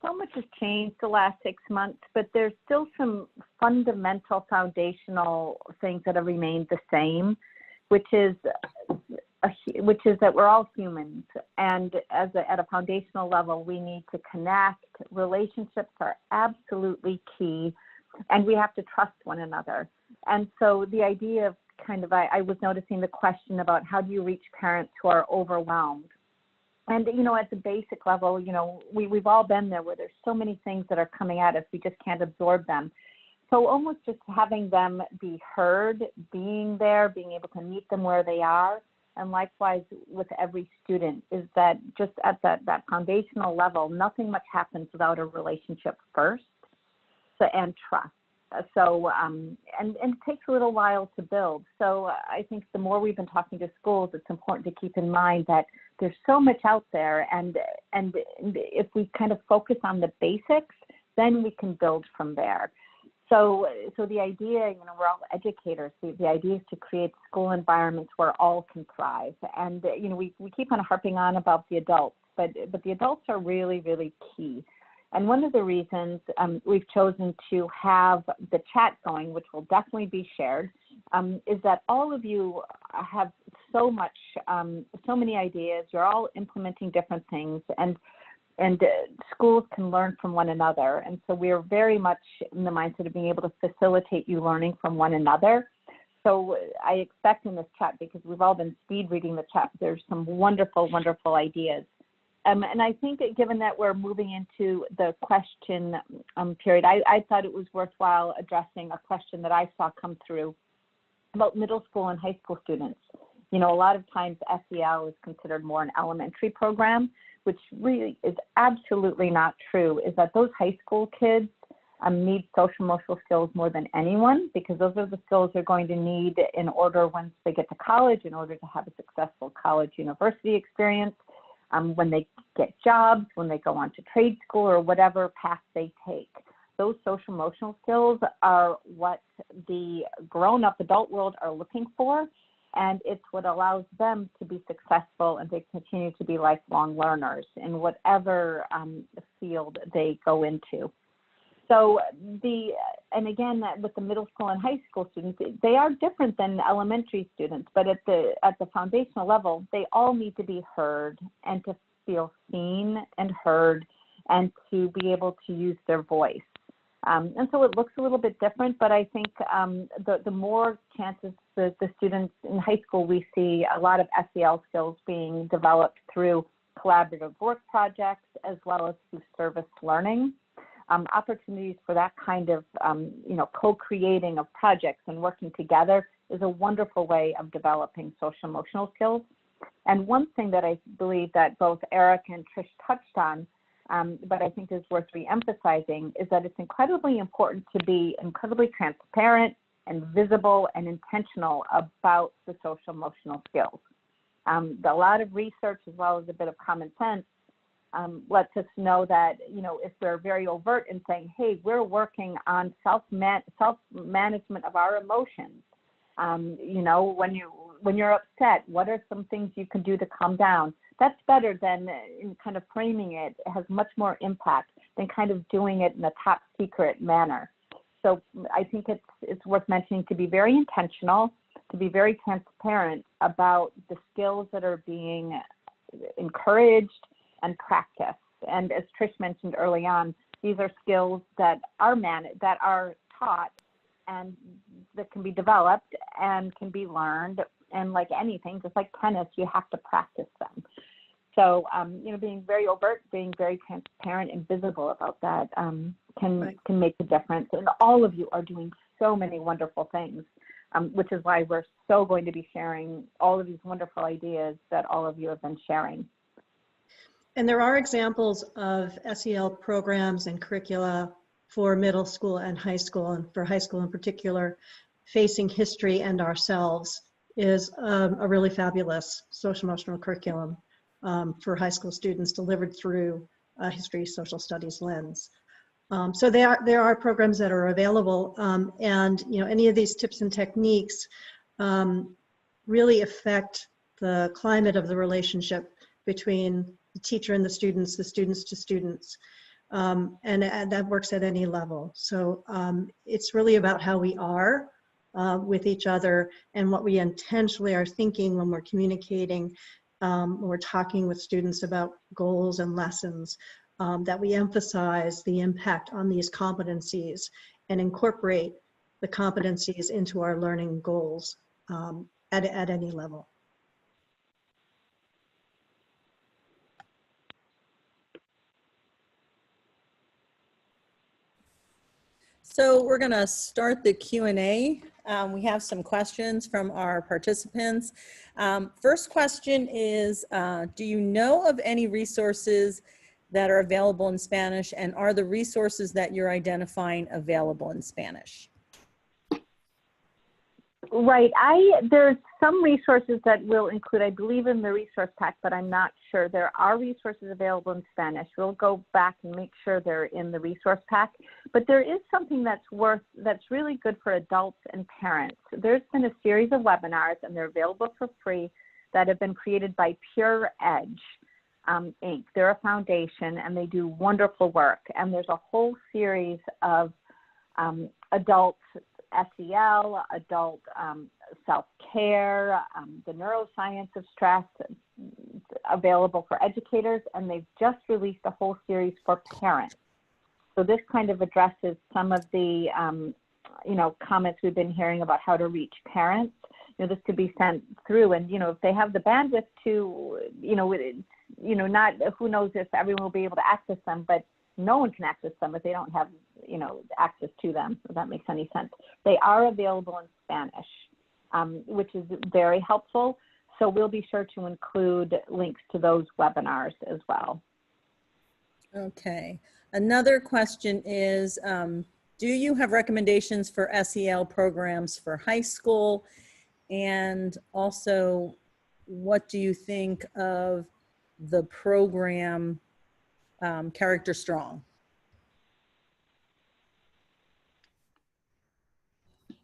so much has changed the last 6 months, but there's still some fundamental foundational things that have remained the same, which is that we're all humans, and at a foundational level, we need to connect. Relationships are absolutely key, and we have to trust one another. And so the idea of I was noticing the question about how do you reach parents who are overwhelmed? And, at the basic level, we've all been there where there's so many things that are coming at us, we just can't absorb them. So almost just having them be heard, being there, being able to meet them where they are, and likewise with every student, is that just at that foundational level, nothing much happens without a relationship first, and trust. So, and it takes a little while to build. So I think the more we've been talking to schools, it's important to keep in mind that there's so much out there, and if we kind of focus on the basics, then we can build from there. So the idea, we're all educators. The idea is to create school environments where all can thrive. And, we keep on harping on about the adults, but the adults are really, really key. And one of the reasons we've chosen to have the chat going, which will definitely be shared, is that all of you have so many ideas. You're all implementing different things, and schools can learn from one another. And so we're very much in the mindset of being able to facilitate you learning from one another. So I expect in this chat, because we've all been speed reading the chat, there's some wonderful, wonderful ideas. And I think that given that we're moving into the question period, I thought it was worthwhile addressing a question that I saw come through about middle school and high school students. A lot of times SEL is considered more an elementary program, which really is absolutely not true, is that those high school kids need social emotional skills more than anyone, because those are the skills they're going to need in order, once they get to college, in order to have a successful college university experience, when they get jobs, when they go on to trade school, or whatever path they take. Those social emotional skills are what the grown-up adult world are looking for, and it's what allows them to be successful and to continue to be lifelong learners in whatever field they go into. So and again, with the middle school and high school students, they are different than elementary students, but at the foundational level, they all need to be heard and to feel seen and heard and to be able to use their voice. And so it looks a little bit different, but I think the more chances the students in high school, we see a lot of SEL skills being developed through collaborative work projects as well as through service learning. opportunities for that kind of, co-creating of projects and working together is a wonderful way of developing social emotional skills. And one thing that I believe that both Eric and Trish touched on, but I think is worth re-emphasizing, is that it's incredibly important to be incredibly transparent and visible and intentional about the social emotional skills. A lot of research, as well as a bit of common sense, lets us know that, if we're very overt in saying, hey, we're working on self-management of our emotions. When you're upset, what are some things you can do to calm down? That's better than in kind of framing it. It has much more impact than kind of doing it in a top secret manner. So I think it's worth mentioning to be very intentional, to be very transparent about the skills that are being encouraged and practiced. And as Trish mentioned early on, these are skills that are taught and that can be developed and can be learned. And like anything, just like tennis, you have to practice them. So, being very overt, being very transparent and visible about that can make a difference. And all of you are doing so many wonderful things, which is why we're so going to be sharing all of these wonderful ideas that all of you have been sharing. And there are examples of SEL programs and curricula for middle school and high school, and for high school in particular. Facing History and Ourselves is a really fabulous social emotional curriculum for high school students, delivered through a history social studies lens. So there are programs that are available, and any of these tips and techniques really affect the climate of the relationship between the teacher and the students to students, and that works at any level. So it's really about how we are with each other and what we intentionally are thinking when we're communicating, when we're talking with students about goals and lessons, that we emphasize the impact on these competencies and incorporate the competencies into our learning goals at any level. So we're going to start the Q&A. We have some questions from our participants. First question is, do you know of any resources that are available in Spanish, and are the resources that you're identifying available in Spanish? Right. There's some resources that will include, I believe, in the resource pack, but I'm not sure. There are resources available in Spanish. We'll go back and make sure they're in the resource pack. But there is something that's really good for adults and parents. There's been a series of webinars, and they're available for free, that have been created by Pure Edge Inc. They're a foundation, and they do wonderful work. And there's a whole series of adult SEL, adult self-care, the neuroscience of stress, available for educators, and they've just released a whole series for parents. So this kind of addresses some of the comments we've been hearing about how to reach parents. This could be sent through, and if they have the bandwidth to, not, who knows if everyone will be able to access them, but no one can access them if they don't have, access to them, if that makes any sense. They are available in Spanish, which is very helpful. So we'll be sure to include links to those webinars as well. Okay. Another question is, do you have recommendations for SEL programs for high school? And also, what do you think of the program Character Strong?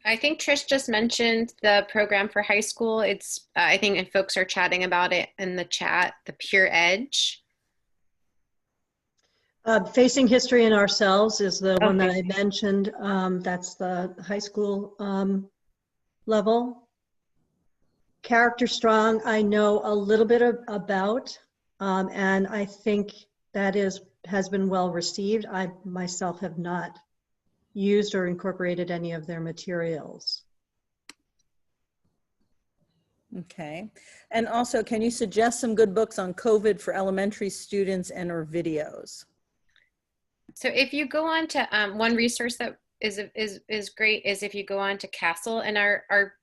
I think Trish just mentioned the program for high school. It's, I think, and folks are chatting about it in the chat, the Pure Edge. Facing History and Ourselves is the one that I mentioned. That's the high school level. Character Strong, I know a little bit about, and I think that has been well received. I myself have not used or incorporated any of their materials. Okay. And also, can you suggest some good books on COVID for elementary students and or videos? So if you go on to one resource that is great is if you go on to Castle, and our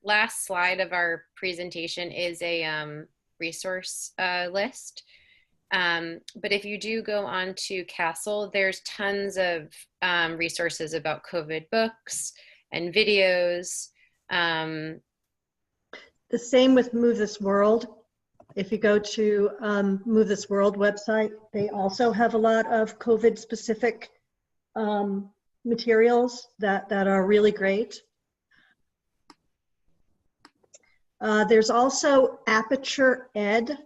last slide of our presentation is a resource list. But if you do go on to Castle, there's tons of resources about COVID books and videos. The same with Move This World. If you go to Move This World website, they also have a lot of COVID specific materials that are really great. There's also ApertureEd.com.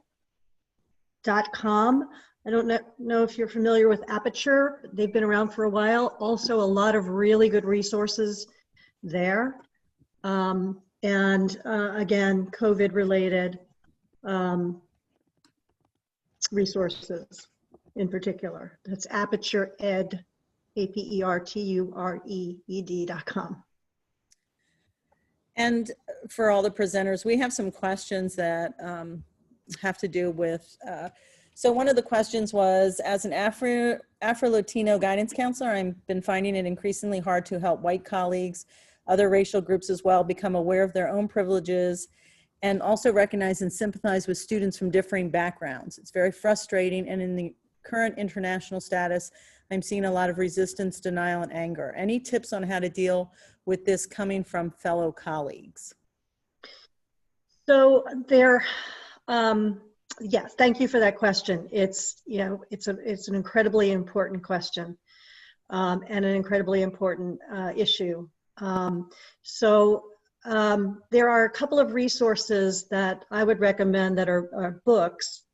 I don't know if you're familiar with Aperture. They've been around for a while. Also a lot of really good resources there. Again, COVID related resources in particular. That's ApertureEd, ApertureEd.com. And for all the presenters, we have some questions that have to do with, so one of the questions was, as an Afro-Latino guidance counselor, I've been finding it increasingly hard to help white colleagues, other racial groups as well, become aware of their own privileges and also recognize and sympathize with students from differing backgrounds. It's very frustrating, and in the current international status, I'm seeing a lot of resistance, denial, and anger. Any tips on how to deal with this coming from fellow colleagues? So there, yes, thank you for that question. It's, you know, it's an incredibly important question and an incredibly important issue. There are a couple of resources that I would recommend that are books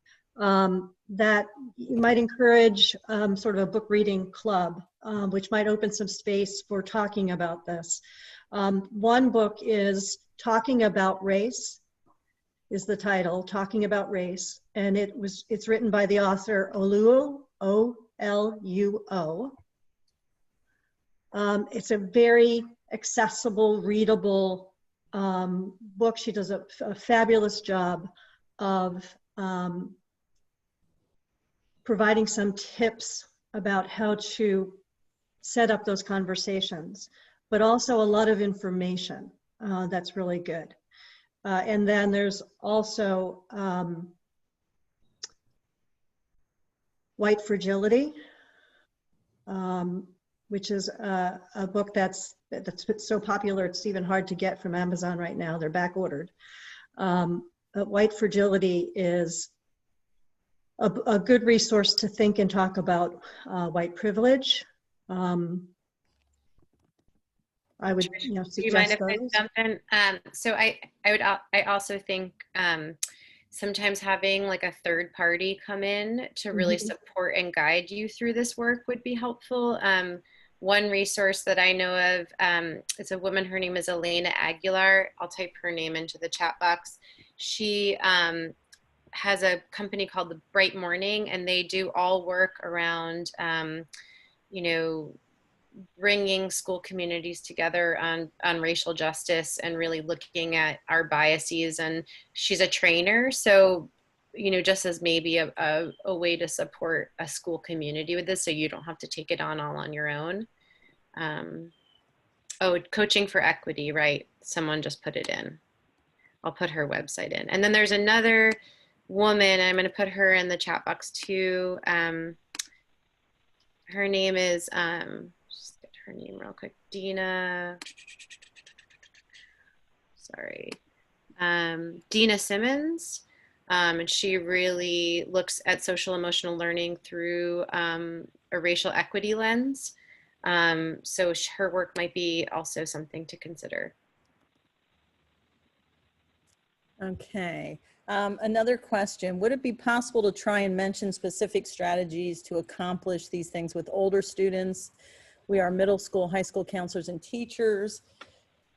that you might encourage sort of a book reading club, which might open some space for talking about this. One book is Talking About Race, is the title, Talking About Race, and it's written by the author Oluo, O-L-U-O. It's a very accessible, readable book. She does a fabulous job of providing some tips about how to set up those conversations, but also a lot of information that's really good. And then there's also White Fragility, which is a book that's so popular it's even hard to get from Amazon right now. They're back ordered. White Fragility is a good resource to think and talk about white privilege. I would, you know, Do you mind suggest if I those. jump in? So I also think sometimes having like a third party come in to really support and guide you through this work would be helpful. One resource that I know of is a woman, her name is Elena Aguilar. I'll type her name into the chat box. She has a company called The Bright Morning, and they do all work around, you know, bringing school communities together on racial justice and really looking at our biases. And she's a trainer, so, you know, just as maybe a way to support a school community with this, so you don't have to take it on all on your own. Oh, Coaching for Equity, right? Someone just put it in. I'll put her website in. And then there's another woman, I'm going to put her in the chat box too. Her name is, just get her name real quick, Dina, sorry, Dina Simmons. And she really looks at social emotional learning through a racial equity lens. So her work might be also something to consider. Okay. Another question, would it be possible to try and mention specific strategies to accomplish these things with older students? We are middle school, high school counselors and teachers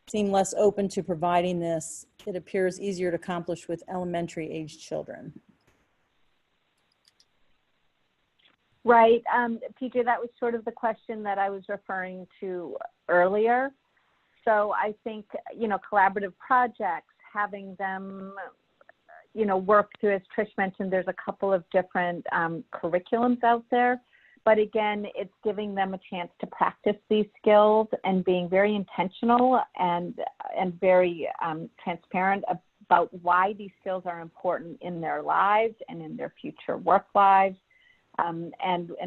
seem less open to providing this. It appears easier to accomplish with elementary age children. Right, PJ, that was sort of the question that I was referring to earlier. So I think, you know, collaborative projects, having them, you know, work through, as Trish mentioned, there's a couple of different curriculums out there, But again, it's giving them a chance to practice these skills and being very intentional and very transparent about why these skills are important in their lives and in their future work lives, and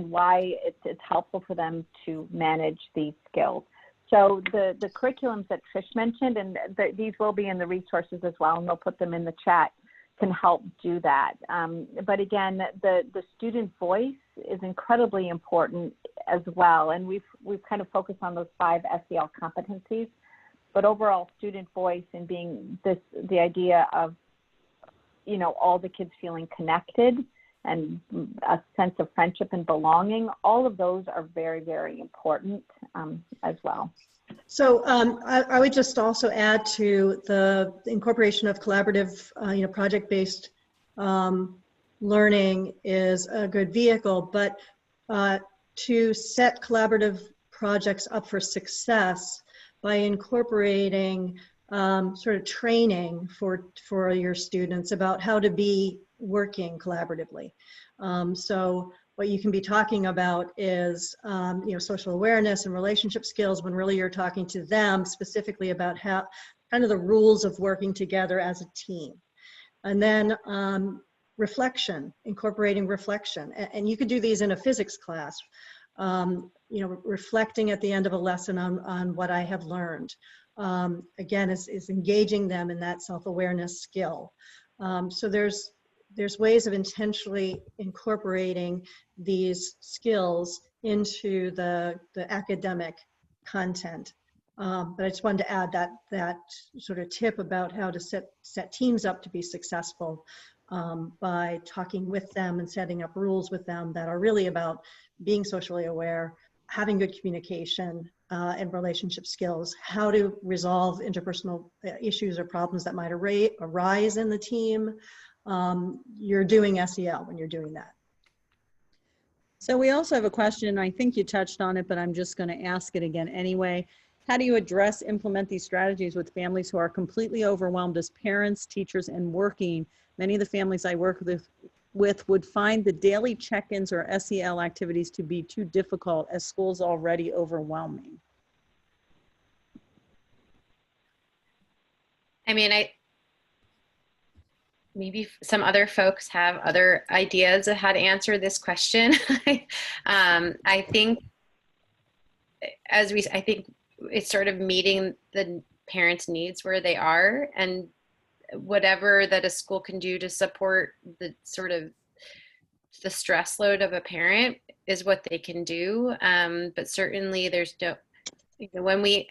why it's helpful for them to manage these skills. So the curriculums that Trish mentioned, and these will be in the resources as well, and they'll put them in the chat, can help do that. But again, the student voice is incredibly important as well. And we've kind of focused on those 5 SEL competencies, but overall student voice and being the idea of, you know, all the kids feeling connected and a sense of friendship and belonging, all of those are very, very important as well. So I would just also add to the incorporation of collaborative, project-based learning is a good vehicle, but to set collaborative projects up for success by incorporating sort of training for your students about how to be working collaboratively. So what you can be talking about is, social awareness and relationship skills, when really you're talking to them specifically about how kind of the rules of working together as a team. And then reflection, incorporating reflection. And you could do these in a physics class, reflecting at the end of a lesson on what I have learned. Again, is engaging them in that self-awareness skill. So there's ways of intentionally incorporating these skills into the academic content. But I just wanted to add that sort of tip about how to set teams up to be successful by talking with them and setting up rules with them that are really about being socially aware, having good communication and relationship skills, how to resolve interpersonal issues or problems that might arise in the team. You're doing SEL when you're doing that. So we also have a question, and I think you touched on it, but I'm just going to ask it again anyway. How do you implement these strategies with families who are completely overwhelmed as parents, teachers, and working? Many of the families I work with would find the daily check-ins or SEL activities to be too difficult as school's already overwhelming. I mean, maybe some other folks have other ideas of how to answer this question. I think it's sort of meeting the parents' needs where they are, and whatever that a school can do to support the sort of the stress load of a parent is what they can do. But certainly there's no, when we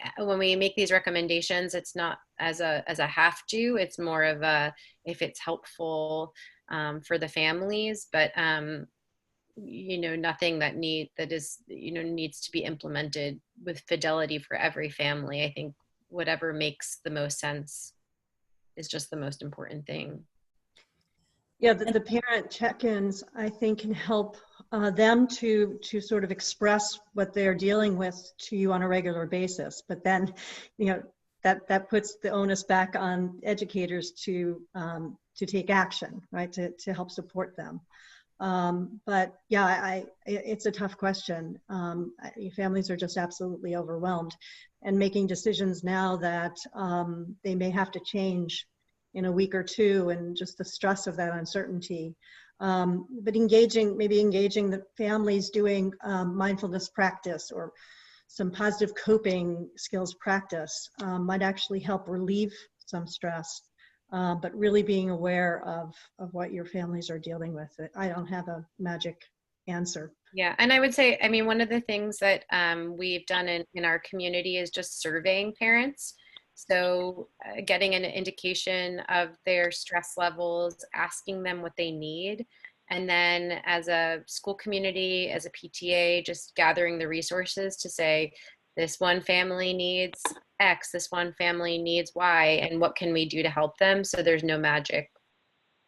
make these recommendations, it's not as a have to, it's more of a, if it's helpful for the families, but nothing that needs to be implemented with fidelity for every family. I think whatever makes the most sense is just the most important thing. Yeah, the parent check-ins, I think, can help them to sort of express what they're dealing with to you on a regular basis. But then, that puts the onus back on educators to take action, right, to help support them. But yeah, it's a tough question. Families are just absolutely overwhelmed, and making decisions now that they may have to change in a week or two, and just the stress of that uncertainty. But maybe engaging the families doing mindfulness practice or some positive coping skills practice might actually help relieve some stress. But really being aware of what your families are dealing with. I don't have a magic answer. Yeah, and I would say, I mean, one of the things that we've done in our community is just surveying parents. So getting an indication of their stress levels, asking them what they need, and then as a school community, as a PTA, just gathering the resources to say, this one family needs X, this one family needs Y, and what can we do to help them? So there's no magic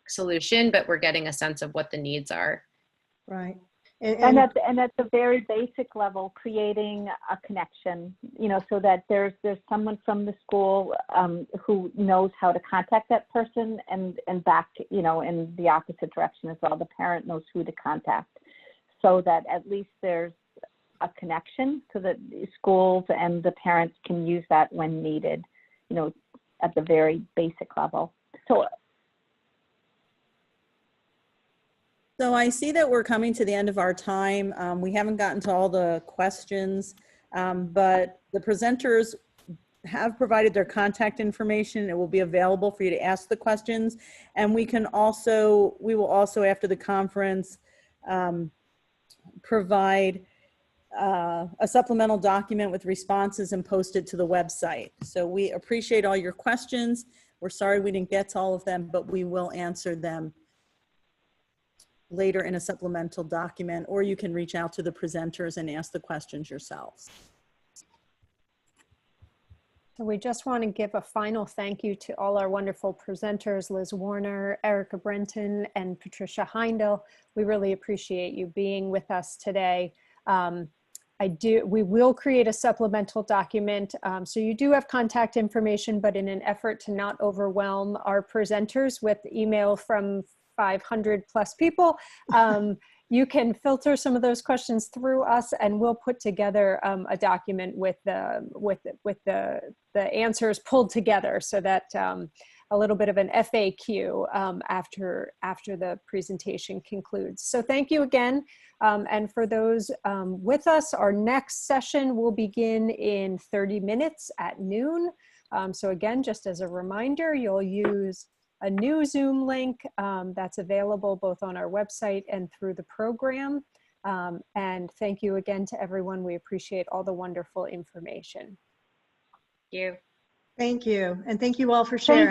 solution, but we're getting a sense of what the needs are. Right. And at the very basic level, creating a connection, so that there's someone from the school who knows how to contact that person, and back, in the opposite direction as well. The parent knows who to contact. so that at least there's a connection so that the schools and the parents can use that when needed, you know, at the very basic level. So I see that we're coming to the end of our time. We haven't gotten to all the questions, but the presenters have provided their contact information. It will be available for you to ask the questions. And we will also after the conference provide a supplemental document with responses and post it to the website. So we appreciate all your questions. We're sorry we didn't get to all of them, but we will answer them later in a supplemental document, or you can reach out to the presenters and ask the questions yourselves. So we just want to give a final thank you to all our wonderful presenters, Liz Warner, Erica Brenton, and Patricia Heindel. We really appreciate you being with us today. We will create a supplemental document. So you do have contact information, but in an effort to not overwhelm our presenters with email from 500 plus people, you can filter some of those questions through us, and we'll put together a document with the answers pulled together, so that a little bit of an FAQ after the presentation concludes. So thank you again. And for those with us, our next session will begin in 30 minutes at noon. So again, just as a reminder, you'll use a new Zoom link that's available both on our website and through the program. And thank you again to everyone. We appreciate all the wonderful information. Thank you. Thank you. And thank you all for sharing.